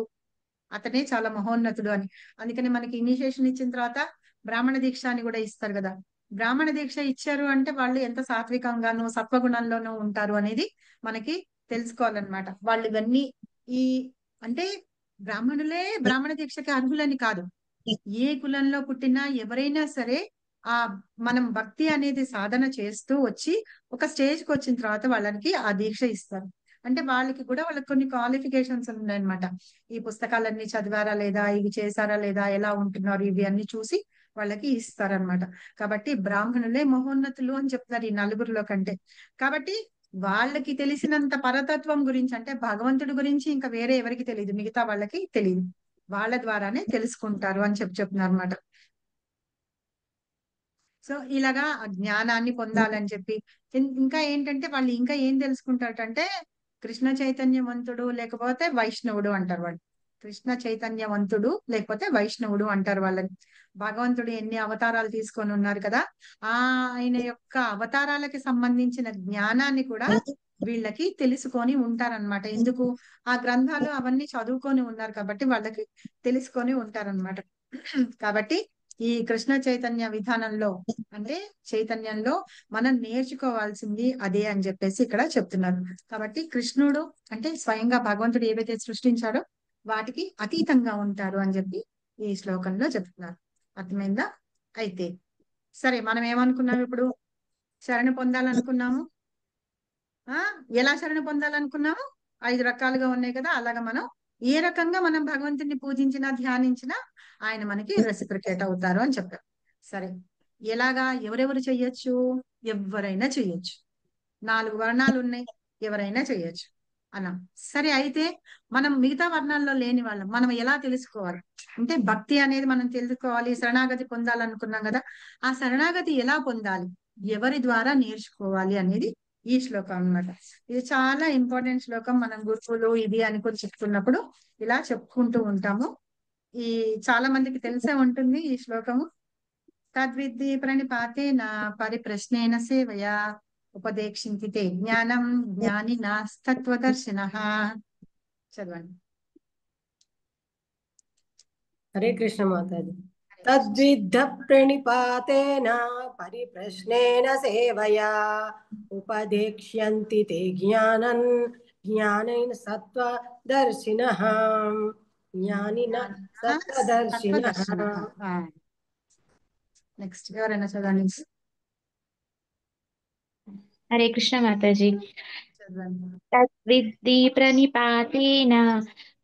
అతనే చాలా మహోన్నతుడు అని. అందుకని మనకి ఇనిషియేషన్ ఇచ్చిన తర్వాత బ్రాహ్మణ దీక్ష అని కూడా ఇస్తారు కదా. బ్రాహ్మణ దీక్ష ఇచ్చారు అంటే వాళ్ళు ఎంత సాత్వికంగానూ సత్వగుణంలోనూ ఉంటారు అనేది మనకి తెలుసుకోవాలన్నమాట. వాళ్ళు ఇవన్నీ ఈ అంటే బ్రాహ్మణులే బ్రాహ్మణ దీక్షకి అర్హులని కాదు, ఏ కులంలో పుట్టినా ఎవరైనా సరే ఆ మనం భక్తి అనేది సాధన చేస్తూ వచ్చి ఒక స్టేజ్కి వచ్చిన తర్వాత వాళ్ళకి ఆ దీక్ష ఇస్తారు. అంటే వాళ్ళకి కూడా వాళ్ళకి కొన్ని క్వాలిఫికేషన్స్ ఉన్నాయన్నమాట. ఈ పుస్తకాలన్నీ చదివారా లేదా, ఇవి చేశారా లేదా, ఎలా ఉంటున్నారు, ఇవి అన్ని చూసి వాళ్ళకి ఇస్తారనమాట. కాబట్టి బ్రాహ్మణులే మహోన్నతులు అని చెప్తారు ఈ నలుగురిలో కంటే. కాబట్టి వాళ్ళకి తెలిసినంత పరతత్వం గురించి అంటే భగవంతుడి గురించి ఇంకా వేరే ఎవరికి తెలియదు, మిగతా వాళ్ళకి తెలియదు, వాళ్ళ ద్వారానే తెలుసుకుంటారు అని చెప్తున్నారు అనమాట. సో ఇలాగా జ్ఞానాన్ని పొందాలని చెప్పి ఇంకా ఏంటంటే వాళ్ళు ఇంకా ఏం తెలుసుకుంటారంటే కృష్ణ చైతన్యవంతుడు లేకపోతే వైష్ణవుడు అంటారు వాళ్ళు. కృష్ణ చైతన్యవంతుడు లేకపోతే వైష్ణవుడు అంటారు వాళ్ళని. భగవంతుడు ఎన్ని అవతారాలు తీసుకొని ఉన్నారు కదా, ఆయన యొక్క అవతారాలకి సంబంధించిన జ్ఞానాన్ని కూడా వీళ్ళకి తెలుసుకొని ఉంటారనమాట. ఎందుకు ఆ గ్రంథాలు అవన్నీ చదువుకొని ఉన్నారు కాబట్టి వాళ్ళకి తెలుసుకొని ఉంటారనమాట. కాబట్టి ఈ కృష్ణ చైతన్య విధానంలో అంటే చైతన్యంలో మనం నేర్చుకోవాల్సింది అదే అని చెప్పేసి ఇక్కడ చెప్తున్నారు. కాబట్టి కృష్ణుడు అంటే స్వయంగా భగవంతుడు ఏవైతే సృష్టించాడో వాటికి అతీతంగా ఉంటారు అని చెప్పి ఈ శ్లోకంలో చెప్తున్నారు. అర్థమైందా? అయితే సరే, మనం ఏమనుకున్నాం ఇప్పుడు? శరణ పొందాలనుకున్నాము. ఎలా శరణ పొందాలనుకున్నాము? 5 రకాలుగా ఉన్నాయి కదా. అలాగా మనం ఏ రకంగా మనం భగవంతుని పూజించినా ధ్యానించినా ఆయన మనకి రెసిప్రికేట్ అవుతారు అని చెప్పారు. సరే, ఎలాగా ఎవరెవరు చెయ్యొచ్చు? ఎవరైనా చెయ్యొచ్చు. 4 వర్ణాలు ఉన్నాయి, ఎవరైనా చెయ్యొచ్చు అన్నాం. సరే, అయితే మనం మిగతా వర్ణాల్లో లేని వాళ్ళం మనం ఎలా తెలుసుకోవాలి అంటే భక్తి అనేది మనం తెలుసుకోవాలి, శరణాగతి పొందాలనుకున్నాం కదా. ఆ శరణాగతి ఎలా పొందాలి, ఎవరి ద్వారా నేర్చుకోవాలి అనేది ఈ శ్లోకం అన్నమాట. ఇది చాలా ఇంపార్టెంట్ శ్లోకం. మనం గురువులు ఇది అనుకుని చెప్పుకున్నప్పుడు ఇలా చెప్పుకుంటూ ఉంటాము. ఈ చాలా మందికి తెలిసే ఉంటుంది ఈ శ్లోకము. తద్విద్ధి ప్రణిపాతేన పరిప్రశ్నేన సేవయా ఉపదేక్షింతి తే జ్ఞానం జ్ఞానినాస్తత్వదర్శినః. చదవండి. హరే కృష్ణ మాతాజీ. తద్విద్ధ ప్రణిపాతేన పరిప్రశ్నేన సేవయా ఉపదేక్ష్యంతి తే జ్ఞానం జ్ఞానేన సత్వదర్శినః. జ్ఞానిన సత్వదర్శినః. నెక్స్ట్ ఎవరైనా చదవండి. హరే కృష్ణ మాతాజీ. చదవండి. తద్విద్ధి ప్రణిపాతేన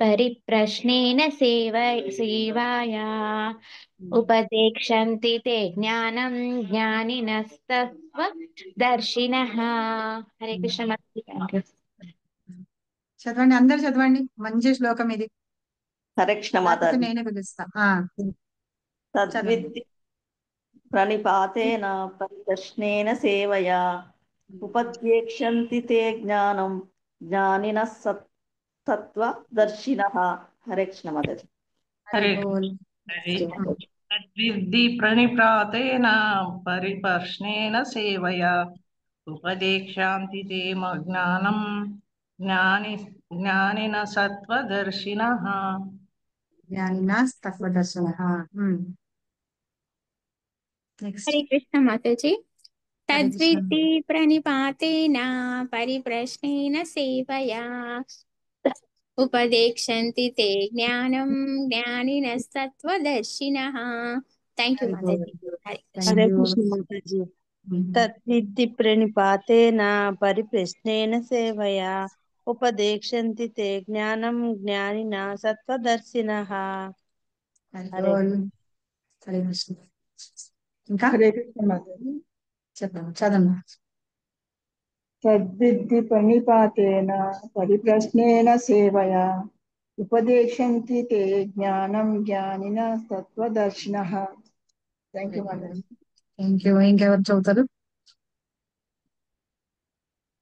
పరిప్రశ్నేన సేవాయా ఉపదేక్షంతి తే జ్ఞానం జ్ఞానినస్తత్వదర్శినః. హరే కృష్ణ మాతాజీ. థాంక్యూ. చదవండి, అందరు చదవండి. మంచి శ్లోకం ఇది. హరే కృష్ణ లేకపోతే మాతాజీ. నేనే పిలుస్తా. తద్విద్ధి ప్రణిపాతేన పరిప్రశ్నేన సేవయా ఉపదేక్ష్యంతి తే జ్ఞానం జ్ఞానినః సత్వదర్శినః. హరే కృష్ణ మాతాజీ. హరే తద్విద్ధి ప్రణిపాతేన పరిప్రశ్నేన సేవయా ఉపదేక్షాంతి తే జ్ఞానం జ్ఞానిన సత్వదర్శినః. జ్ఞానినాస్తత్వదర్శినః. నెక్స్ట్. హరే కృష్ణ మాతాజీ. తద్విద్ధి ప్రణిపాతేన పరిప్రశ్నేన సేవయా ఉపదేక్షంతి తే జ్ఞానం జ్ఞానినస్తత్వదర్శినః. థ్యాంక్ యూ మాతాజీ. హరే కృష్ణ మాతాజీ. తద్విద్ధి ప్రణిపాతేన పరిప్రశ్నేన సేవయా ఉపదేక్షంతి తే జ్ఞానం జ్ఞానినా సత్వదర్శినః. హరి హరే బోల్. హరే కృష్ణ. ఇంకా హరే కృష్ణ మాతాజీ. చెప్పండి, చదమ్మా. తద్విద్ధి ప్రణిపాతేన పరిప్రశ్నేన సేవయా ఉపదేశంతి తే జ్ఞానం జ్ఞానిన తత్వదర్శినః. థ్యాంక్ యూ మాతాజీ. Thank you. ఇంకెవరు చదువుతారు?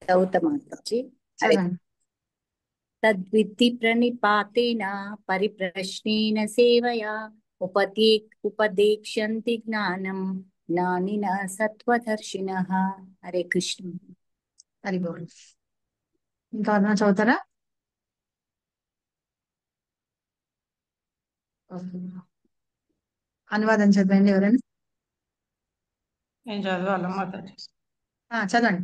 గౌతమాచి చదవండి. తద్విద్ధి ప్రణిపాతేన పరిప్రశ్నేన సేవయా ఉపదేక్ష్యంతి జ్ఞానం జ్ఞానిన సత్వదర్శినః. హరే కృష్ణ. హరి బోల్. ఇంకా ఎవరైనా చదువుతారా? అనువాదం చదవండి ఎవరైనా. నేను చదవాలా మాతాజీ? చదవండి.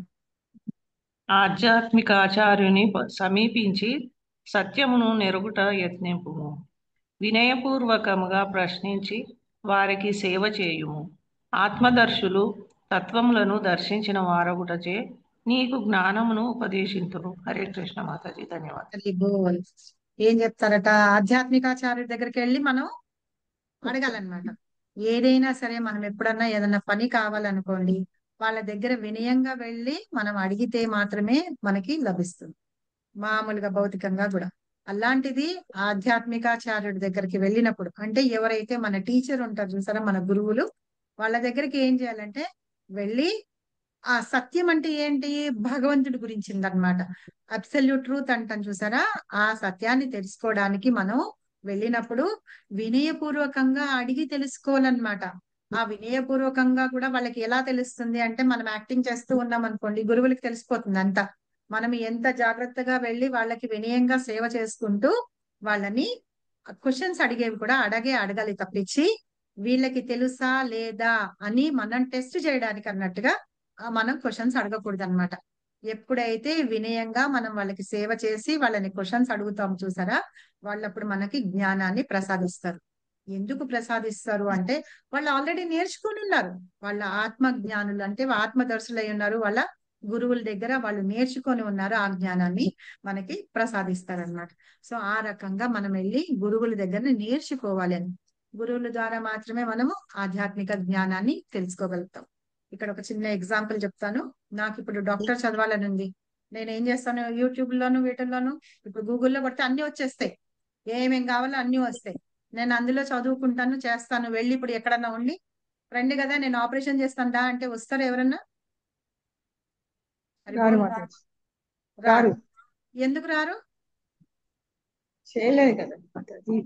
ఆధ్యాత్మిక ఆచార్యుని సమీపించి సత్యమును నెరుగుట యత్నింపుము. వినయపూర్వకముగా ప్రశ్నించి వారికి సేవ చేయుము. ఆత్మదర్శులు తత్వములను దర్శించిన వారగుటచే నీకు జ్ఞానమును ఉపదేశింతురు. హరే కృష్ణ మాతాజీ. ధన్యవాదాలు. హరి బోల్. ఏం చెప్తారట? ఆధ్యాత్మికాచార్యుడి దగ్గరికి వెళ్ళి మనం అడగాలన్నమాట. ఏదైనా సరే మనం ఎప్పుడన్నా ఏదన్నా పని కావాలనుకోండి, వాళ్ళ దగ్గర వినయంగా వెళ్ళి మనం అడిగితే మాత్రమే మనకి లభిస్తుంది, మామూలుగా భౌతికంగా కూడా. అలాంటిది ఆధ్యాత్మికాచార్యుడి దగ్గరికి వెళ్ళినప్పుడు, అంటే ఎవరైతే మన టీచర్ ఉంటారు చూసారా, మన గురువులు, వాళ్ళ దగ్గరికి ఏం చేయాలంటే వెళ్ళి ఆ సత్యం అంటే ఏంటి, భగవంతుడి గురించిందనమాట. అబ్సల్యూట్ ట్రూత్ అంటాం చూసారా, ఆ సత్యాన్ని తెలుసుకోవడానికి మనం వెళ్ళినప్పుడు వినయపూర్వకంగా అడిగి తెలుసుకోవాలన్నమాట. ఆ వినయపూర్వకంగా కూడా వాళ్ళకి ఎలా తెలుస్తుంది అంటే, మనం యాక్టింగ్ చేస్తూ ఉన్నాం అనుకోండి, గురువులకి తెలిసిపోతుంది అంతా. మనం ఎంత జాగ్రత్తగా వెళ్ళి వాళ్ళకి వినయంగా సేవ చేసుకుంటూ వాళ్ళని క్వశ్చన్స్ అడిగేవి కూడా అడగాలి తప్పించి వీళ్ళకి తెలుసా లేదా అని మనం టెస్ట్ చేయడానికి అన్నట్టుగా మనం క్వశ్చన్స్ అడగకూడదు అనమాట. ఎప్పుడైతే వినయంగా మనం వాళ్ళకి సేవ చేసి వాళ్ళని క్వశ్చన్స్ అడుగుతాం చూసారా, వాళ్ళప్పుడు మనకి జ్ఞానాన్ని ప్రసాదిస్తారు. ఎందుకు ప్రసాదిస్తారు అంటే, వాళ్ళు ఆల్రెడీ నేర్చుకుని ఉన్నారు. వాళ్ళ ఆత్మ జ్ఞానులు అంటే ఆత్మదర్శులు అయి ఉన్నారు. వాళ్ళ గురువుల దగ్గర వాళ్ళు నేర్చుకొని ఉన్నారు. ఆ జ్ఞానాన్ని మనకి ప్రసాదిస్తారనమాట. సో ఆ రకంగా మనం వెళ్ళి గురువుల దగ్గర నేర్చుకోవాలి అని. గురువుల ద్వారా మాత్రమే మనము ఆధ్యాత్మిక జ్ఞానాన్ని తెలుసుకోగలుగుతాం. ఇక్కడ ఒక చిన్న ఎగ్జాంపుల్ చెప్తాను. నాకు ఇప్పుడు డాక్టర్ చదవాలని ఉంది. నేను ఏం చేస్తాను, యూట్యూబ్ లోను వీటిల్లోను ఇప్పుడు గూగుల్లో కొడితే అన్ని వచ్చేస్తాయి, ఏమేం కావాలో అన్ని వస్తాయి. నేను అందులో చదువుకుంటాను, చేస్తాను. వెళ్ళి ఇప్పుడు ఎక్కడన్నా ఉండి, రండి కదా నేను ఆపరేషన్ చేస్తాను అంటే వస్తారా ఎవరన్నా? రారు. ఎందుకు రారు? చేయలేదు కదా మాతాజీ,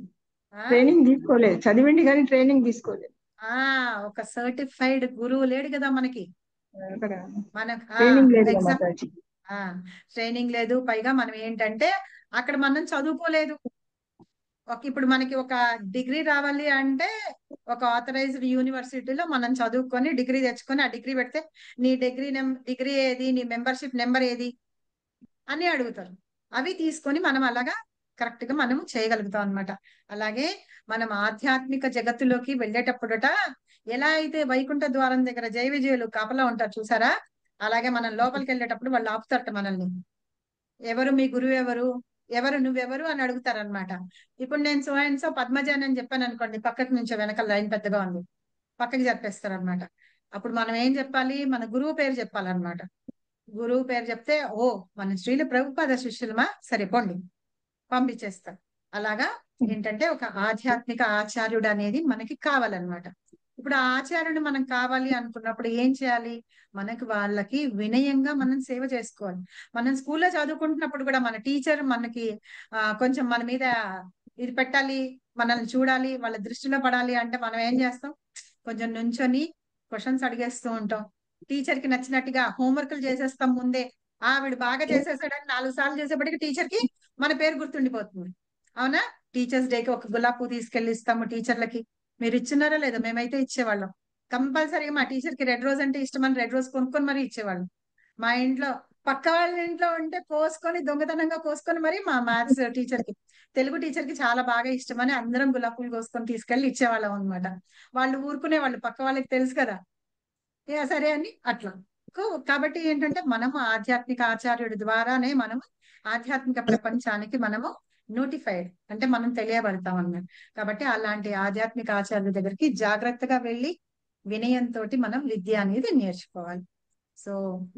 ట్రైనింగ్ తీసుకోలేదు. చదివిండి కానీ ట్రైనింగ్ తీసుకోలేదు. ఒక సర్టిఫైడ్ గురువు లేడు కదా మనకి. మనకు ట్రైనింగ్ లేదు మాతాజీ. ట్రైనింగ్ లేదు. పైగా మనం ఏంటంటే అక్కడ మనం చదువుకోలేదు. ఇప్పుడు మనకి ఒక డిగ్రీ రావాలి అంటే ఒక ఆథరైజ్డ్ యూనివర్సిటీలో మనం చదువుకొని డిగ్రీ తెచ్చుకొని ఆ డిగ్రీ పెడితే నీ డిగ్రీ ఏది, నీ మెంబర్షిప్ నెంబర్ ఏది అని అడుగుతారు. అవి తీసుకొని మనం అలాగా కరెక్ట్ గా మనం చేయగలుగుతాం అనమాట. అలాగే మనం ఆధ్యాత్మిక జగత్తులోకి వెళ్ళేటప్పుడట ఎలా అయితే వైకుంఠ ద్వారం దగ్గర జయ విజయులు కాపలా ఉంటారు చూసారా, అలాగే మనం లోపలికి వెళ్ళేటప్పుడు వాళ్ళు ఆపుతారట మనల్ని. ఎవరు మీ గురువు, ఎవరు నువ్వెవరు అని అడుగుతారనమాట. ఇప్పుడు నేను సో అండ్ సో పద్మజాని అని చెప్పాను అనుకోండి, పక్కకి నుంచి వెనకాల లైన్ పెద్దగా ఉంది, పక్కకి చెప్పేస్తారనమాట. అప్పుడు మనం ఏం చెప్పాలి, మన గురువు పేరు చెప్పాలన్నమాట. గురువు పేరు చెప్తే, ఓ మన శ్రీల ప్రభుపాద శిష్యులమా, సరే పోండి, పంపించేస్తారు. అలాగా ఏంటంటే ఒక ఆధ్యాత్మిక ఆచార్యుడు అనేది మనకి కావాలన్నమాట. ఇప్పుడు ఆ ఆచార్యుడు మనం కావాలి అనుకున్నప్పుడు ఏం చేయాలి, మనకి వాళ్ళకి వినయంగా మనం సేవ చేసుకోవాలి. మనం స్కూల్లో చదువుకుంటున్నప్పుడు కూడా మన టీచర్ మనకి కొంచెం మన మీద ఇది పెట్టాలి, మనల్ని చూడాలి, వాళ్ళ దృష్టిలో పడాలి అంటే మనం ఏం చేస్తాం, కొంచెం నుంచొని క్వశ్చన్స్ అడిగేస్తూ ఉంటాం. టీచర్ కి నచ్చినట్టుగా హోంవర్క్లు చేసేస్తాం ముందే. వీడు బాగా చేసేసాడని 4 సార్లు చేసేప్పటికి టీచర్ కి మన పేరు గుర్తుండిపోతుంది. అవునా? టీచర్స్ డేకి ఒక గులాబీ పువ్వు తీసుకెళ్లి ఇస్తాము టీచర్లకి. మీరు ఇచ్చినారా లేదా? మేమైతే ఇచ్చేవాళ్ళం. కంపల్సరీగా మా టీచర్ కి రెడ్ రోజ్ అంటే ఇష్టమని రెడ్ రోజ్ కొనుక్కొని మరీ ఇచ్చేవాళ్ళం. మా ఇంట్లో పక్క వాళ్ళ ఇంట్లో ఉంటే కోసుకొని దొంగతనంగా కోసుకొని మరి మా మ్యాథ్స్ టీచర్ కి, తెలుగు టీచర్ కి చాలా బాగా ఇష్టమని అందరం గులాబీ పువ్వులు కోసుకొని తీసుకెళ్లి ఇచ్చేవాళ్ళం అనమాట. వాళ్ళు ఊరుకునే వాళ్ళు, పక్క వాళ్ళకి తెలుసు కదా, సరే అని అట్లా. కాబట్టి ఏంటంటే మనము ఆధ్యాత్మిక ఆచార్యుడి ద్వారానే మనం ఆధ్యాత్మిక ప్రపంచానికి మనము నోటిఫైడ్ అంటే మనం తెలియబడతాం అన్నమాట. కాబట్టి అలాంటి ఆధ్యాత్మిక ఆచార్యుల దగ్గరికి జాగ్రత్తగా వెళ్ళి వినయంతో మనం విద్య అనేది నేర్చుకోవాలి. సో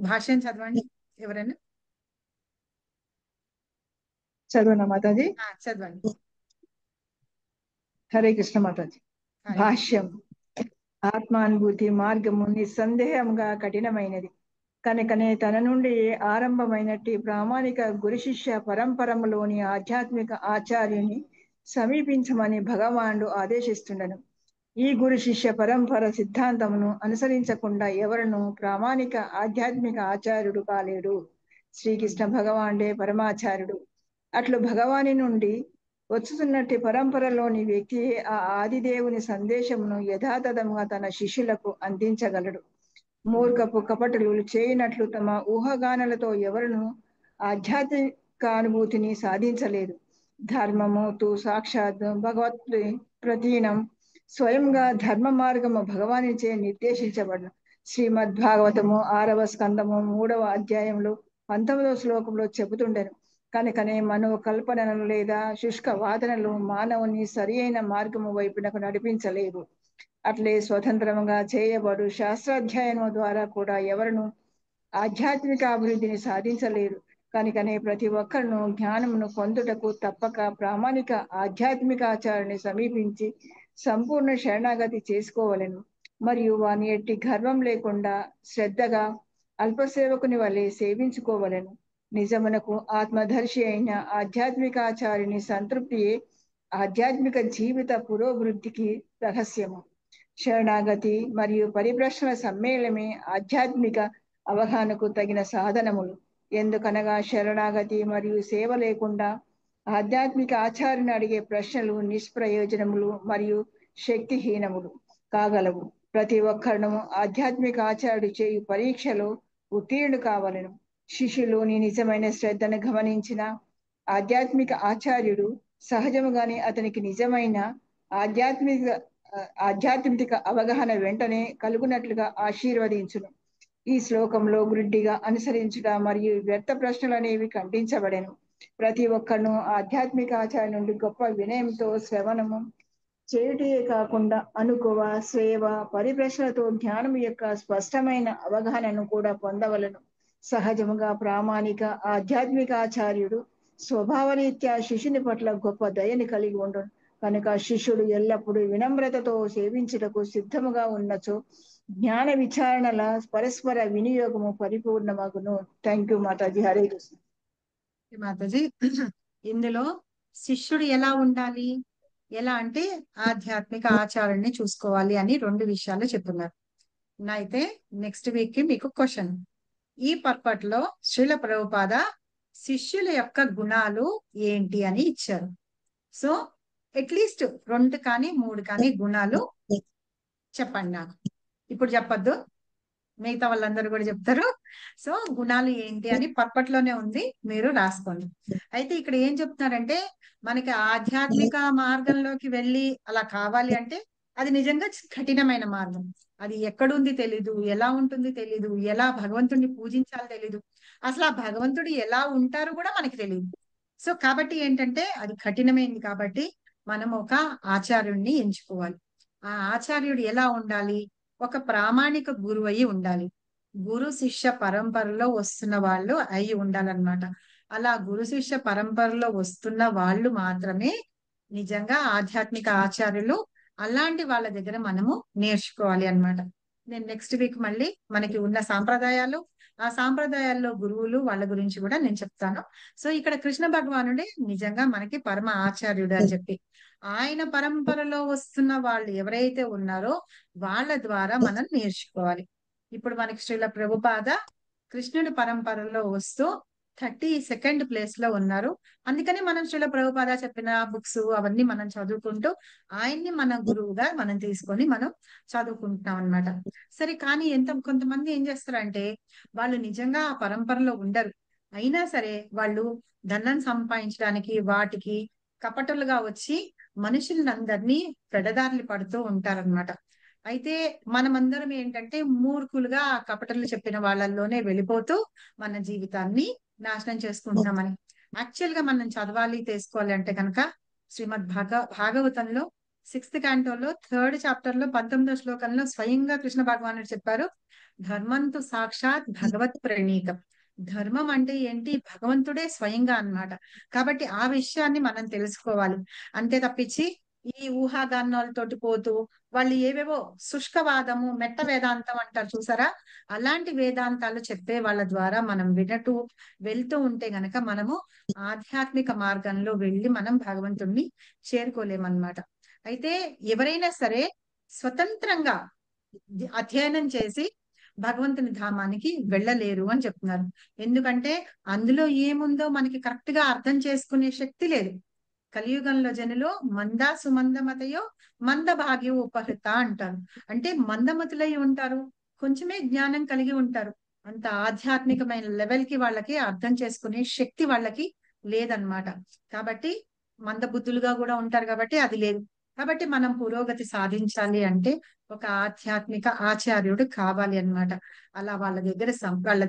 భాష్యం చదవండి ఎవరైనా. చదవనా మాతాజీ? చదవండి. హరే కృష్ణ మాతాజీ. హరే భాష్యం. ఆత్మానుభూతి మార్గము నిస్సందేహంగా కఠినమైనది కనుకనే తన నుండి ఆరంభమైనట్టి ప్రామాణిక గురు శిష్య పరంపరములోని ఆధ్యాత్మిక ఆచార్యుని సమీపించమని భగవానుడు ఆదేశిస్తుండను. ఈ గురు శిష్య పరంపర సిద్ధాంతమును అనుసరించకుండా ఎవరును ప్రామాణిక ఆధ్యాత్మిక ఆచార్యుడు కాలేడు. శ్రీకృష్ణ భగవానుడే పరమాచార్యుడు. అట్లు భగవాని నుండి వచ్చుతున్నట్టి పరంపరలోని వ్యక్తి ఆ ఆదిదేవుని సందేశమును యథాతథంగా తన శిష్యులకు అందించగలడు. మూర్ఖపు కపటులు చేయనట్లు తమ ఊహాగానాలతో ఎవరును ఆధ్యాత్మిక అనుభూతిని సాధించలేదు. ధర్మము తు సాక్షాత్ భగవత్ ప్రతీనం స్వయంగా ధర్మ మార్గము భగవానిచే నిర్దేశించబడిన శ్రీమద్భాగవతము 6వ స్కందము 3వ అధ్యాయంలో 19వ శ్లోకంలో చెబుతుండెను. కనుకనే మనోకల్పనలు లేదా శుష్క వాదనలు మానవుని సరి అయిన మార్గము వైపునకు నడిపించలేవు. అట్లే స్వతంత్రంగా చేయబడు శాస్త్రాధ్యయనం ద్వారా కూడా ఎవరును ఆధ్యాత్మిక అభివృద్ధిని సాధించలేరు. కనుకనే ప్రతి ఒక్కరును జ్ఞానమును పొందుటకు తప్పక ప్రామాణిక ఆధ్యాత్మిక ఆచారాన్ని సమీపించి సంపూర్ణ శరణాగతి చేసుకోవలెను. మరియు వాని ఎట్టి గర్వం లేకుండా శ్రద్ధగా అల్పసేవకుని వలె సేవించుకోవలెను. నిజమునకు ఆత్మదర్శి అయిన ఆధ్యాత్మిక ఆచార్యుని సంతృప్తియే ఆధ్యాత్మిక జీవిత పురోభివృద్ధికి రహస్యము. శరణాగతి మరియు పరిప్రశ్నల సమ్మేళనమే ఆధ్యాత్మిక అవగాహనకు తగిన సాధనములు. ఎందుకనగా శరణాగతి మరియు సేవ లేకుండా ఆధ్యాత్మిక ఆచార్యుని అడిగే ప్రశ్నలు నిష్ప్రయోజనములు మరియు శక్తిహీనములు కాగలవు. ప్రతి ఒక్కరును ఆధ్యాత్మిక ఆచార్యుడు చేయు పరీక్షలో ఉత్తీర్ణుడు కావాలను. శిష్యులోని నిజమైన శ్రద్ధను గమనించిన ఆధ్యాత్మిక ఆచార్యుడు సహజముగానే అతనికి నిజమైన ఆధ్యాత్మిక అవగాహన వెంటనే కలుగునట్లుగా ఆశీర్వదించును. ఈ శ్లోకంలో గుడ్డిగా అనుసరించుట మరియు వ్యర్థ ప్రశ్నలు అనేవి ఖండించబడెను. ప్రతి ఒక్కరును ఆధ్యాత్మిక ఆచార్య నుండి గొప్ప వినయంతో శ్రవణము చేయుటే కాకుండా అనుకువ సేవ పరిప్రశ్నలతో జ్ఞానం యొక్క స్పష్టమైన అవగాహనను కూడా పొందవలను. సహజముగా ప్రామాణిక ఆధ్యాత్మిక ఆచార్యుడు స్వభావరీత్యా శిష్యుని పట్ల గొప్ప దయని కలిగి ఉండును. కనుక శిష్యుడు ఎల్లప్పుడూ వినమ్రతతో సేవించుటకు సిద్ధముగా ఉన్నచో జ్ఞాన విచారణల పరస్పర వినియోగము పరిపూర్ణమగును. థ్యాంక్ యూ మాతాజీ. హరే కృష్ణ. మాతాజీ, ఇందులో శిష్యుడు ఎలా ఉండాలి, ఎలా అంటే ఆధ్యాత్మిక ఆచారాన్ని చూసుకోవాలి అని 2 విషయాలు చెప్తున్నారు. అయితే నెక్స్ట్ వీక్ కి మీకు క్వశ్చన్. ఈ పర్పట్లో శ్రీల ప్రభుపాద శిష్యుల యొక్క గుణాలు ఏంటి అని ఇచ్చారు. సో అట్లీస్ట్ 2 కానీ 3 కానీ గుణాలు చెప్పండి నాకు. ఇప్పుడు చెప్పొద్దు, మిగతా వాళ్ళందరూ కూడా చెప్తారు. సో గుణాలు ఏంటి అని పర్పట్లోనే ఉంది, మీరు రాసుకోండి. అయితే ఇక్కడ ఏం చెప్తున్నారంటే మనకి ఆధ్యాత్మిక మార్గంలోకి వెళ్ళి అలా కావాలి అంటే అది నిజంగా కఠినమైన మార్గం. అది ఎక్కడుంది తెలీదు, ఎలా ఉంటుంది తెలీదు, ఎలా భగవంతుడిని పూజించాలో తెలీదు, అసలు ఆ భగవంతుడు ఎలా ఉంటారు కూడా మనకి తెలియదు. సో కాబట్టి ఏంటంటే అది కఠినమైంది. కాబట్టి మనం ఒక ఆచార్యుడిని ఎంచుకోవాలి. ఆ ఆచార్యుడు ఎలా ఉండాలి? ఒక ప్రామాణిక గురువు అయి ఉండాలి. గురు శిష్య పరంపరలో వస్తున్న వాళ్ళు అయి ఉండాలన్నమాట. అలా గురు శిష్య పరంపరలో వస్తున్న వాళ్ళు మాత్రమే నిజంగా ఆధ్యాత్మిక ఆచార్యులు. అలాంటి వాళ్ళ దగ్గర మనము నేర్చుకోవాలి అన్నమాట. నేను నెక్స్ట్ వీక్ మళ్ళీ మనకి ఉన్న సాంప్రదాయాలు, ఆ సాంప్రదాయాల్లో గురువులు వాళ్ళ గురించి కూడా నేను చెప్తాను. సో ఇక్కడ కృష్ణ భగవానుడే నిజంగా మనకి పరమ ఆచార్యుడు అని చెప్పి, ఆయన పరంపరలో వస్తున్న వాళ్ళు ఎవరైతే ఉన్నారో వాళ్ళ ద్వారా మనం నేర్చుకోవాలి. ఇప్పుడు మనకి శ్రీల ప్రభుపాద కృష్ణుడి పరంపరలో వస్తూ 32nd ప్లేస్ లో ఉన్నారు. అందుకని మనం శ్రీల ప్రభుపాద చెప్పిన బుక్స్ అవన్నీ మనం చదువుకుంటూ ఆయన్ని మన గురువుగా మనం తీసుకొని మనం చదువుకుంటున్నాం అన్నమాట. సరే, కానీ కొంతమంది ఏం చేస్తారంటే వాళ్ళు నిజంగా ఆ పరంపరలో ఉండరు, అయినా సరే వాళ్ళు ధనం సంపాదించడానికి వాటికి కపటులుగా వచ్చి మనుషులందరినీ పెడదారులు పడుతూ ఉంటారన్నమాట. అయితే మనమందరం ఏంటంటే మూర్ఖులుగా ఆ కపటలు చెప్పిన వాళ్ళల్లోనే వెళ్ళిపోతూ మన జీవితాన్ని నాశనం చేసుకుంటున్నామని. యాక్చువల్ గా మనం చదవాలి తెలుసుకోవాలి అంటే కనుక శ్రీమద్ భాగవతంలో 6th cantoలో 3rd చాప్టర్ లో 19వ శ్లోకంలో స్వయంగా కృష్ణ భగవానుడు చెప్పారు, ధర్మంతు సాక్షాత్ భగవత్ ప్రణీతం. ధర్మం అంటే ఏంటి? భగవంతుడే స్వయంగా అన్నమాట. కాబట్టి ఆ విషయాన్ని మనం తెలుసుకోవాలి. అంతే తప్పించి ఈ ఊహాగానాలతోటి పోతూ వాళ్ళు ఏవేవో శుష్కవాదము, మెట్ట వేదాంతం అంటారు చూసారా, అలాంటి వేదాంతాలు చెప్పే వాళ్ళ ద్వారా మనం వినటూ వెళ్తూ ఉంటే గనక మనము ఆధ్యాత్మిక మార్గంలో వెళ్ళి మనం భగవంతుణ్ణి చేరుకోలేమన్నమాట. అయితే ఎవరైనా సరే స్వతంత్రంగా అధ్యయనం చేసి భగవంతుని ధామానికి వెళ్ళలేరు అని చెప్తున్నారు. ఎందుకంటే అందులో ఏముందో మనకి కరెక్ట్ గా అర్థం చేసుకునే శక్తి లేదు. కలియుగంలో జనులు మందా సుమందమతయో మంద భాగ్యం ఉపహృత అంటారు. అంటే మందమతులై ఉంటారు, కొంచెమే జ్ఞానం కలిగి ఉంటారు. అంత ఆధ్యాత్మికమైన లెవెల్ కి వాళ్ళకి అర్థం చేసుకునే శక్తి వాళ్ళకి లేదన్నమాట. కాబట్టి మందబుద్ధులుగా కూడా ఉంటారు కాబట్టి అది లేదు. కాబట్టి మనం పురోగతి సాధించాలి అంటే ఒక ఆధ్యాత్మిక ఆచార్యుడు కావాలి అన్నమాట. అలా వాళ్ళ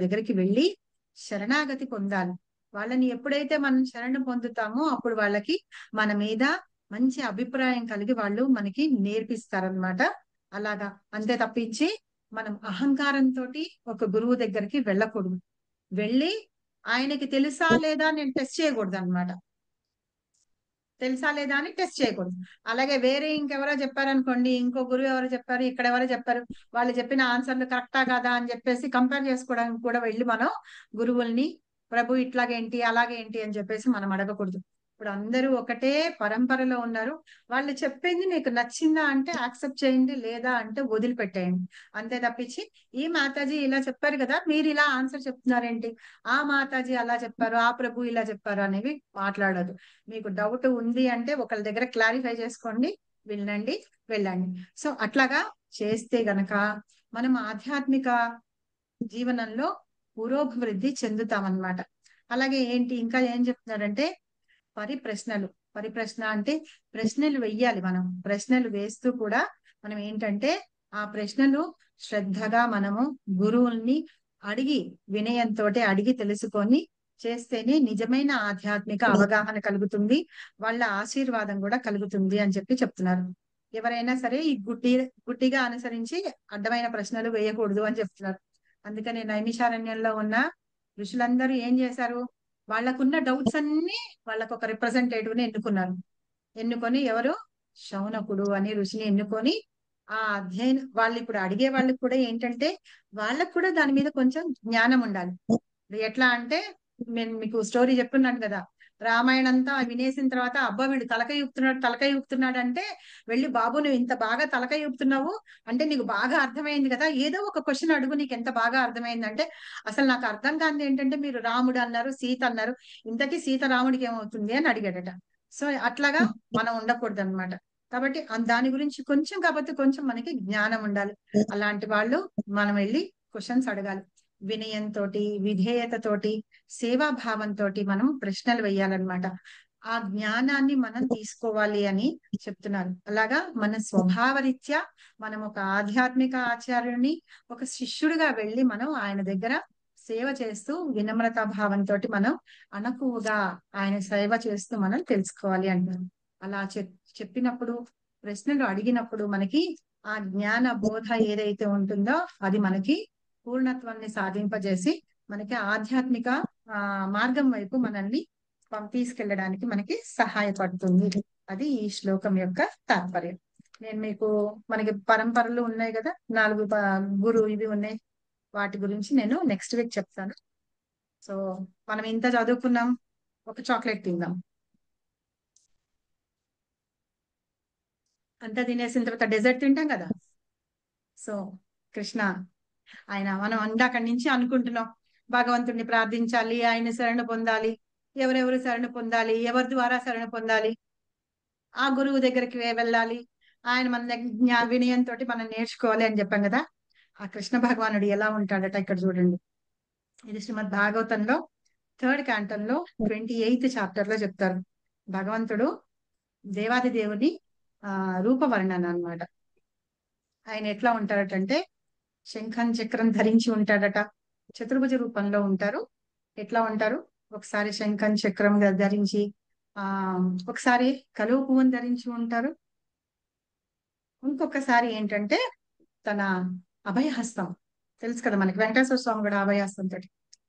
దగ్గరికి వెళ్ళి శరణాగతి పొందాలి. వాళ్ళని ఎప్పుడైతే మనం శరణు పొందుతామో అప్పుడు వాళ్ళకి మన మీద మంచి అభిప్రాయం కలిగి వాళ్ళు మనకి నేర్పిస్తారనమాట. అలాగా. అంతే తప్పించి మనం అహంకారంతో ఒక గురువు దగ్గరికి వెళ్ళకూడదు. వెళ్ళి ఆయనకి తెలుసా లేదా నేను టెస్ట్ చేయకూడదు అనమాట. తెలుసా లేదా అని టెస్ట్ చేయకూడదు. అలాగే వేరే ఇంకెవరో చెప్పారనుకోండి, ఇంకో గురువు ఎవరో చెప్పారు, ఇక్కడ ఎవరో చెప్పారు, వాళ్ళు చెప్పిన ఆన్సర్లు కరెక్టా కదా అని చెప్పేసి కంపేర్ చేసుకోవడానికి కూడా వెళ్ళి మనం గురువుల్ని ప్రభు ఇట్లాగేంటి అలాగేంటి అని చెప్పేసి మనం అడగకూడదు. ఇప్పుడు అందరూ ఒకటే పరంపరలో ఉన్నారు. వాళ్ళు చెప్పింది మీకు నచ్చిందా అంటే యాక్సెప్ట్ చేయండి, లేదా అంటే వదిలిపెట్టేయండి. అంతే తప్పించి ఈ మాతాజీ ఇలా చెప్పారు కదా మీరు ఇలా ఆన్సర్ చెప్తున్నారేంటి, ఆ మాతాజీ అలా చెప్పారు, ఆ ప్రభు ఇలా చెప్పారు అనేవి మాట్లాడదు. మీకు డౌట్ ఉంది అంటే ఒకళ్ళ దగ్గర క్లారిఫై చేసుకోండి, వినండి, వెళ్ళండి. సో అట్లాగా చేస్తే గనక మనం ఆధ్యాత్మిక జీవనంలో పురోభివృద్ధి చెందుతామన్నమాట. అలాగే ఏంటి ఇంకా ఏం చెప్తున్నారంటే పరిప్రశ్న అంటే ప్రశ్నలు వెయ్యాలి. మనం ప్రశ్నలు వేస్తూ కూడా మనం ఏంటంటే ఆ ప్రశ్నలు శ్రద్ధగా మనము గురువుల్ని అడిగి వినయంతో అడిగి తెలుసుకొని చేస్తేనే నిజమైన ఆధ్యాత్మిక అవగాహన కలుగుతుంది, వాళ్ళ ఆశీర్వాదం కూడా కలుగుతుంది అని చెప్తున్నారు. ఎవరైనా సరే ఈ గుడ్డిగా అనుసరించి అడ్డమైన ప్రశ్నలు వేయకూడదు అని చెప్తున్నారు. అందుకని నైమిషారణ్యంలో ఉన్న ఋషులందరూ ఏం చేశారు, వాళ్ళకున్న డౌట్స్ అన్ని వాళ్ళకు ఒక రిప్రజెంటేటివ్ ని ఎన్నుకొని ఎవరు శౌనకుడు అనే ఋషిని ఎన్నుకొని ఆ అధ్యయనం వాళ్ళు ఇప్పుడు అడిగే వాళ్ళకి కూడా ఏంటంటే వాళ్ళకు కూడా దాని మీద కొంచెం జ్ఞానం ఉండాలి. ఎట్లా అంటే నేను మీకు స్టోరీ చెప్తున్నాను కదా, రామాయణం అంతా వినేసిన తర్వాత అబ్బా వీడు తలకాయ ఊపుతున్నాడు అంటే వెళ్ళి బాబు నువ్వు ఇంత బాగా తలకాయ ఊపుతున్నావు అంటే నీకు బాగా అర్థమైంది కదా, ఏదో ఒక క్వశ్చన్ అడుగు నీకు ఎంత బాగా అర్థమైందంటే అసలు నాకు అర్థం కాదు ఏంటంటే మీరు రాముడు అన్నారు సీత అన్నారు, ఇంతకీ సీత రాముడికి ఏమవుతుంది అని అడిగాడట. సో అట్లాగా మనం ఉండకూడదు అనమాట. కాబట్టి దాని గురించి కొంచెం కాబట్టి కొంచెం మనకి జ్ఞానం ఉండాలి. అలాంటి వాళ్ళు మనం వెళ్ళి క్వశ్చన్స్ అడగాలి. వినయంతో విధేయతతోటి సేవాభావంతో మనం ప్రశ్నలు వేయాలన్నమాట. ఆ జ్ఞానాన్ని మనం తీసుకోవాలి అని చెప్తున్నారు. అలాగా మన స్వభావరీత్యా మనం ఒక ఆధ్యాత్మిక ఆచార్యుని ఒక శిష్యుడిగా వెళ్ళి మనం ఆయన దగ్గర సేవ చేస్తూ వినమ్రతా భావంతో మనం అణకువగా ఆయన సేవ చేస్తూ మనం తెలుసుకోవాలి అంటారు. అలా చెప్పినప్పుడు ప్రశ్నలు అడిగినప్పుడు మనకి ఆ జ్ఞాన బోధ ఏదైతే ఉంటుందో అది మనకి పూర్ణత్వాన్ని సాధింపజేసి మనకి ఆధ్యాత్మిక మార్గం వైపు మనల్ని తీసుకెళ్ళడానికి మనకి సహాయపడుతుంది. అది ఈ శ్లోకం యొక్క తాత్పర్యం. నేను మీకు మనకి పరంపరలు ఉన్నాయి కదా, 4 గురు ఇవి ఉన్నాయి, వాటి గురించి నేను నెక్స్ట్ వీక్ చెప్తాను. సో మనం ఇంత చదువుకున్నాం, ఒక చాక్లెట్ తిందాం. అంతా తినేసిన తర్వాత డెజర్ట్ తింటాం కదా. సో కృష్ణ ఆయన మనం అందాకడి నుంచి అనుకుంటున్నాం భగవంతుడిని ప్రార్థించాలి, ఆయన శరణ పొందాలి, ఎవరెవరు శరణ పొందాలి, ఎవరి ద్వారా శరణ పొందాలి, ఆ గురువు దగ్గరికి వెళ్ళాలి, ఆయన మన దగ్గర వినయంతో మనం నేర్చుకోవాలి అని చెప్పాం కదా. ఆ కృష్ణ భగవానుడు ఎలా ఉంటాడట ఇక్కడ చూడండి. ఇది శ్రీమద్ భాగవతంలో 3rd canto 28th chapter లో చెప్తారు. భగవంతుడు దేవాది దేవుని రూపవర్ణన అన్నమాట. ఆయన ఎట్లా ఉంటాడటంటే శంఖం చక్రం ధరించి ఉంటాడట, చతుర్భుజ రూపంలో ఉంటారు. ఎట్లా ఉంటారు, ఒకసారి శంఖం చక్రం ధరించి, ఆ ఒకసారి కలువ పువ్వును ధరించి ఉంటారు. ఇంకొకసారి ఏంటంటే తన అభయహస్తం తెలుసు కదా మనకి, వెంకటేశ్వర స్వామి కూడా అభయహస్తం తోటి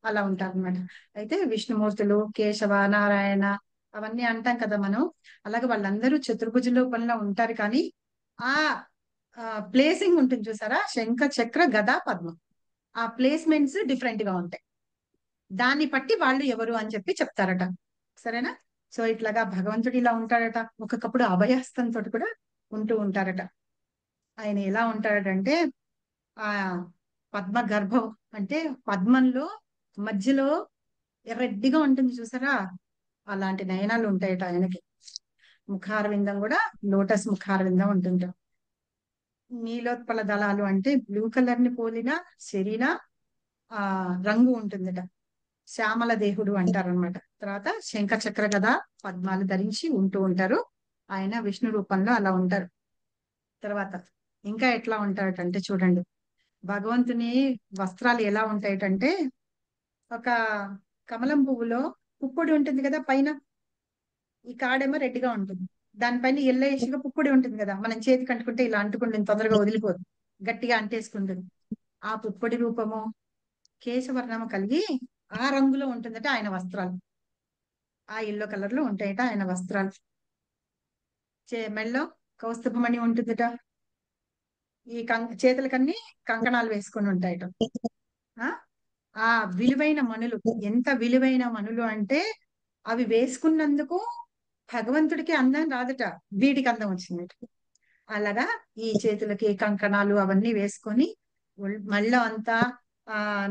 అలా ఉంటారు అనమాట. అయితే విష్ణుమూర్తులు, కేశవ, నారాయణ అవన్నీ అంటాం కదా మనం. అలాగే వాళ్ళందరూ చతుర్భుజ రూపంలో ఉంటారు. కానీ ఆ ప్లేసింగ్ ఉంటుంది చూసారా, శంఖ చక్ర గద పద్మం, ఆ ప్లేస్మెంట్స్ డిఫరెంట్ గా ఉంటాయి. దాన్ని బట్టి వాళ్ళు ఎవరు అని చెప్పి చెప్తారట. సరేనా? సో ఇట్లాగా భగవంతుడు ఇలా ఉంటాడట. ఒక్కొక్కప్పుడు అభయహస్తంతో కూడా ఉంటూ ఉంటారట. ఆయన ఎలా ఉంటాడంటే ఆ పద్మ గర్భం అంటే పద్మంలో మధ్యలో ఎర్రెడ్డిగా ఉంటుంది చూసారా, అలాంటి నయనాలు ఉంటాయట ఆయనకి. ముఖారవిందం కూడా లోటస్ ముఖారవిందం ఉంటుంది. నీలోత్పల దళాలు అంటే బ్లూ కలర్ ని పోలిన శరీర రంగు ఉంటుందట. శ్యామల దేహుడు అంటారనమాట. తర్వాత శంఖ చక్ర గద పద్మాలు ధరించి ఉంటూ ఉంటారు. ఆయన విష్ణు రూపంలో అలా ఉంటారు. తర్వాత ఇంకా ఎట్లా ఉంటాడటంటే చూడండి, భగవంతుని వస్త్రాలు ఎలా ఉంటాయటంటే ఒక కమలం పువ్వులో పుప్పొడి ఉంటుంది కదా పైన, ఈ కాడేమో రెడ్డిగా ఉంటుంది, దానిపైన ఎల్లోయిష్గా పుప్పొడి ఉంటుంది కదా, మనం చేతికి అంటుకుంటే ఇలా అంటుకుంటుంది, తొందరగా వదిలిపోదు, గట్టిగా అంటేసుకుంటుంది. ఆ పుప్పొడి రూపము కేశవర్ణము కలిగి ఆ రంగులో ఉంటుందట ఆయన వస్త్రాలు. ఆ ఎల్లో కలర్ లో ఉంటాయట ఆయన వస్త్రాలు. మెళ్ళో కౌస్తుభమణి ఉంటుందట. ఈ చేతులకన్నీ కంకణాలు వేసుకొని ఉంటాయట. ఆ విలువైన మణులు, ఎంత విలువైన మణులు అంటే అవి వేసుకున్నందుకు భగవంతుడికి అందం రాదట, వీడికి అందం వచ్చిందట. అలాగా ఈ చేతులకి కంకణాలు అవన్నీ వేసుకొని మళ్ళీ అంతా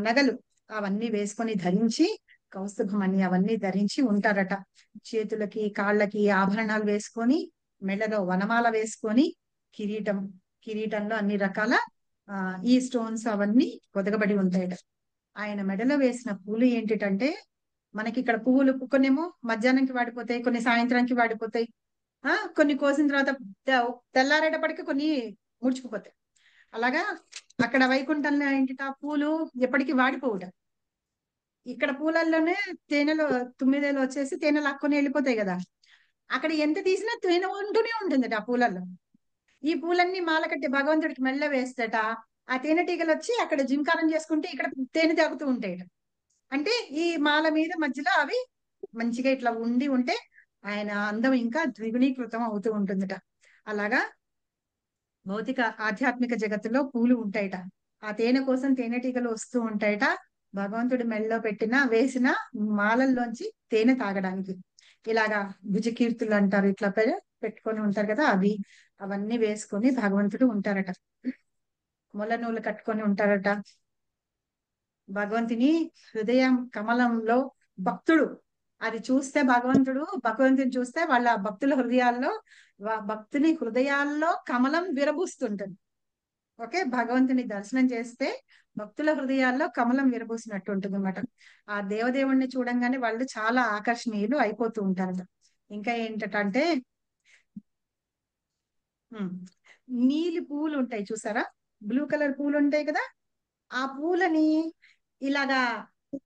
నగలు అవన్నీ వేసుకొని ధరించి కౌస్తుభమణి అవన్నీ ధరించి ఉంటారట. చేతులకి కాళ్ళకి ఆభరణాలు వేసుకొని, మెడలో వనమాల వేసుకొని, కిరీటంలో అన్ని రకాల ఈ స్టోన్స్ అవన్నీ పొదగబడి ఉంటాయట. ఆయన మెడలో వేసిన పూలు ఏంటిటంటే, మనకి ఇక్కడ పువ్వులు కొన్నేమో మధ్యాహ్నంకి వాడిపోతాయి, కొన్ని సాయంత్రానికి వాడిపోతాయి, కొన్ని కోసిన తర్వాత తెల్లారేటప్పటికి కొన్ని ముడుచుకుపోతాయి. అలాగా అక్కడ వైకుంఠంలో ఏంటి ఆ పూలు ఎప్పటికీ వాడిపోవుట. ఇక్కడ పూలల్లోనే తేనెలో తుమ్మిదేలు వచ్చేసి తేనె లాక్కొని వెళ్ళిపోతాయి కదా, అక్కడ ఎంత తీసినా తేనె ఉంటూనే ఉంటుందట ఆ పూలల్లో. ఈ పూలన్నీ మాల కట్టి భగవంతుడికి మెళ్ళ వేస్తట. ఆ తేనెటీగలు వచ్చి అక్కడ జింకారం చేసుకుంటే ఇక్కడ తేనె తాగుతూ ఉంటాయట. అంటే ఈ మాల మీద మధ్యలో అవి మంచిగా ఇట్లా ఉంటే ఆయన అందం ఇంకా ద్విగుణీకృతం అవుతూ ఉంటుందట. అలాగా భౌతిక ఆధ్యాత్మిక జగత్తులో పూలు ఉంటాయట. ఆ తేనె కోసం తేనెటీగలు వస్తూ ఉంటాయట, భగవంతుడి మెళ్ళలో వేసిన మాలల్లోంచి తేనె తాగడానికి. ఇలాగా భుజకీర్తులు అంటారు, ఇట్లా పెట్టుకొని ఉంటారు కదా, అవన్నీ వేసుకొని భగవంతుడు ఉంటారట. మొల నూలు కట్టుకొని ఉంటారట. భగవంతుని హృదయం కమలంలో భక్తుడు అది చూస్తే భగవంతుని చూస్తే వాళ్ళ భక్తుని హృదయాల్లో కమలం విరబూస్తుంటుంది. ఓకే, భగవంతుని దర్శనం చేస్తే భక్తుల హృదయాల్లో కమలం విరబూసినట్టు ఉంటుంది అన్నమాట. ఆ దేవదేవుణ్ణి చూడంగానే వాళ్ళు చాలా ఆకర్షణీయులు అయిపోతూ ఉంటారట. ఇంకా ఏంటంటే నీలి పువ్వులు ఉంటాయి చూసారా, బ్లూ కలర్ పూలు ఉంటాయి కదా, ఆ పూలని ఇలాగా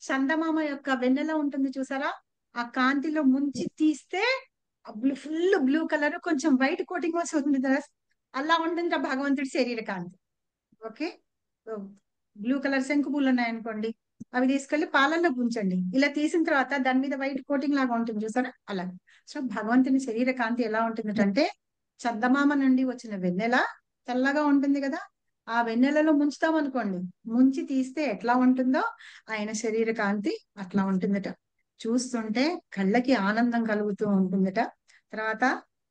చందమామ యొక్క వెన్నెల ఉంటుంది చూసారా, ఆ కాంతిలో ముంచి తీస్తే ఫుల్ బ్లూ కలర్ కొంచెం వైట్ కోటింగ్ వస్తుంది కదా, అలా ఉంటుంది భగవంతుడి శరీర కాంతి. ఓకే, బ్లూ కలర్ శంకు పూలు ఉన్నాయనుకోండి, అవి తీసుకెళ్లి పాలల్లో ఉంచండి, ఇలా తీసిన తర్వాత దాని మీద వైట్ కోటింగ్ లాగా ఉంటుంది చూసారా, అలా. సో భగవంతుని శరీర కాంతి ఎలా ఉంటుందంటే చందమామ నుండి వచ్చిన వెన్నెల తెల్లగా ఉంటుంది కదా, ఆ వెన్నెలలో ముంచుతాం అనుకోండి, ముంచి తీస్తే ఎట్లా ఉంటుందో ఆయన శరీర కాంతి అట్లా ఉంటుందట. చూస్తుంటే కళ్ళకి ఆనందం కలుగుతూ ఉంటుందట. తర్వాత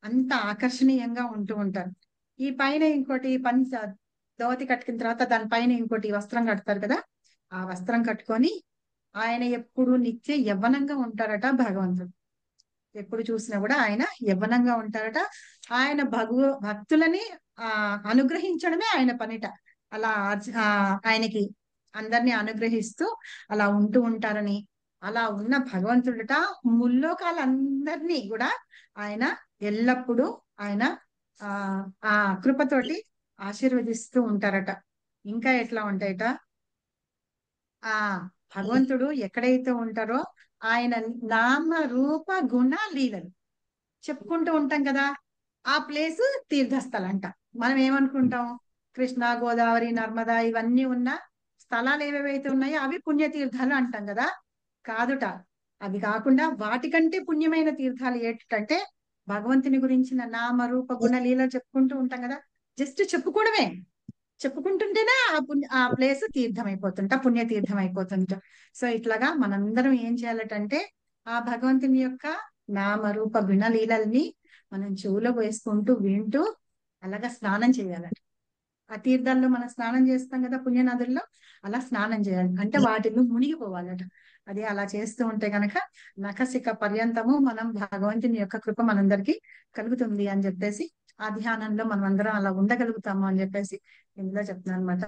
అంత ఆకర్షణీయంగా ఉంటూ ఉంటారు. ఈ పైన ఇంకోటి దోతి కట్టుకున్న తర్వాత దానిపైన ఇంకోటి వస్త్రం కడతారు కదా, ఆ వస్త్రం కట్టుకొని ఆయన ఎప్పుడు నిత్య యవ్వనంగా ఉంటారట భగవంతుడు. ఎప్పుడు చూసినా కూడా ఆయన యవ్వనంగా ఉంటారట. ఆయన భక్తులని అనుగ్రహించడమే ఆయన పనిట. అలా ఆయనకి అందరినీ అనుగ్రహిస్తూ అలా ఉంటూ ఉంటారని, అలా ఉన్న భగవంతుడట ముల్లోకాలందరినీ కూడా ఆయన ఎల్లప్పుడూ ఆయన ఆ కృపతోటి ఆశీర్వదిస్తూ ఉంటారట. ఇంకా ఎట్లా ఉంటాయట, భగవంతుడు ఎక్కడైతే ఉంటారో ఆయన నామ రూప గుణ లీలలు చెప్పుకుంటూ ఉంటాం కదా, ఆ ప్లేస్ తీర్థస్థలం అంట. మనం ఏమనుకుంటాం, కృష్ణ, గోదావరి, నర్మదా ఇవన్నీ ఉన్న స్థలాలు ఏవేవైతే ఉన్నాయో అవి పుణ్యతీర్థాలు అంటాం కదా. కాదుట, అవి కాకుండా వాటికంటే పుణ్యమైన తీర్థాలు ఏంటంటే భగవంతుని గురించిన నామ రూప గుణ లీలలు చెప్పుకుంటూ ఉంటాం కదా. జస్ట్ చెప్పుకోవడమే, చెప్పుకుంటుంటేనే ఆ ప్లేస్ తీర్థం అయిపోతుంట, పుణ్యతీర్థం అయిపోతుంట. సో ఇట్లాగా మనందరం ఏం చేయాలటంటే ఆ భగవంతుని యొక్క నామరూప గుణలీలల్ని మనం చెవులో వేసుకుంటూ వింటూ అలాగా స్నానం చేయాలట. ఆ తీర్థాల్లో మనం స్నానం చేస్తాం కదా పుణ్యనదుల్లో, అలా స్నానం చేయాలి అంటే వాటిల్లో మునిగిపోవాలట. అది అలా చేస్తూ ఉంటే గనక నఖశిఖ పర్యంతము మనం భగవంతుని యొక్క కృప మనందరికి కలుగుతుంది అని చెప్పేసి, ఆ ధ్యానంలో మనం అందరం అలా ఉండగలుగుతాము అని చెప్పేసి ఇందులో చెప్తున్నాను అనమాట.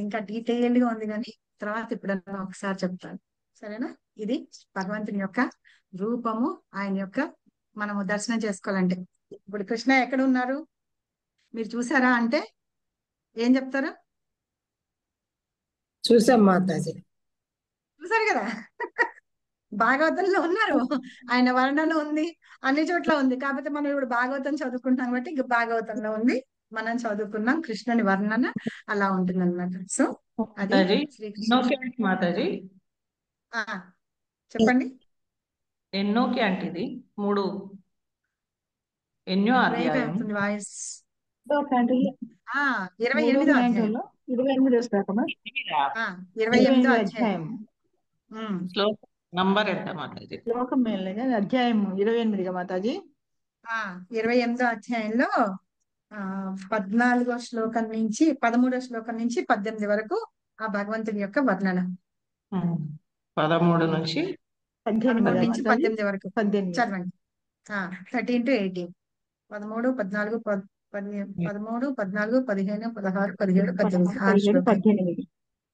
ఇంకా డీటెయిల్డ్ గా ఉంది కానీ తర్వాత ఎప్పుడన్నా ఒకసారి చెప్తాను, సరేనా. ఇది భగవంతుని యొక్క రూపము, ఆయన యొక్క మనము దర్శనం చేసుకోవాలంటే. ఇప్పుడు కృష్ణ ఎక్కడ ఉన్నారు మీరు చూసారా అంటే ఏం చెప్తారు? చూసాం మాతాజీ. చూసారు కదా, భాగవతంలో ఉన్నారు, ఆయన వర్ణన ఉంది, అన్ని చోట్ల ఉంది. కాకపోతే మనం ఇప్పుడు భాగవతం చదువుకుంటాం కాబట్టి ఇంక భాగవతంలో ఉంది, మనం చదువుకున్నాం కృష్ణుని వర్ణన అలా ఉంటుంది అనమాట. సో అది శ్రీకృష్ణ. మాతాజీ చెప్పండి. ఎన్నోకి అంటే ఇది ఎన్నో అధ్యాయం? వాయిస్ 28వ అధ్యాయం. 28వ అధ్యాయం. శ్లోకం నంబర్ ఎంత మాతాజీ? శ్లోకం అధ్యాయం 28గా మాతాజీ. 28వ అధ్యాయంలో 14వ శ్లోకం నుంచి 13వ శ్లోకం నుంచి 18 వరకు ఆ భగవంతుడి యొక్క వర్ణన. 13 నుంచి 18 వరకు చదవండి. 13 to 18, 13, 14, 13, 14, 15, 16, 17, 18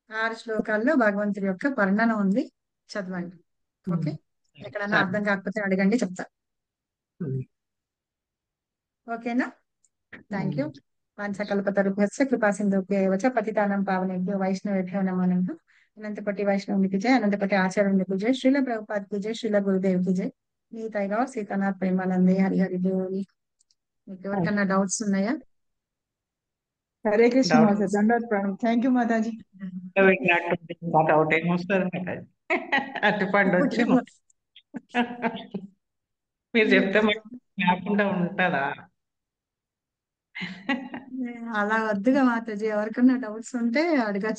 6 శ్లోకాల్లో భగవంతుడి యొక్క వర్ణన ఉంది, చదవండి. ఓకే, ఎక్కడన్నా అర్థం కాకపోతే అడగండి, చెప్తా. ఓకేనా? Thank you. వాంఛకల్పతరుభ్యశ్చ కృపాసింధుభ్యో చ పతితానాం పావనేభ్యో వైష్ణవేభ్యో నమో నమః. అనంతకోటి వైష్ణవునికి జై, అనంతకోటి ఆచార్యునికి జై, శ్రీల ప్రభుపాదకి జై, శ్రీల గురుదేవ్కి జై. నీతైగా సీతానాథ్ ప్రేమానందే హరి హరి బోల్. మీకు ఎవరికన్నా డౌట్స్ ఉన్నాయా? హరే కృష్ణ మాతాజీ. దండవత్ ప్రణామం. Thank you Mataji. డౌట్ ఏమొస్తుంది అట్టుపండు వచ్చి మీరు చెప్తే లేకుండా ఉంటుందా? అలా వద్దుగా మాతాజీ, ఎవరికన్నా డౌట్స్ ఉంటే అడగచ్చు.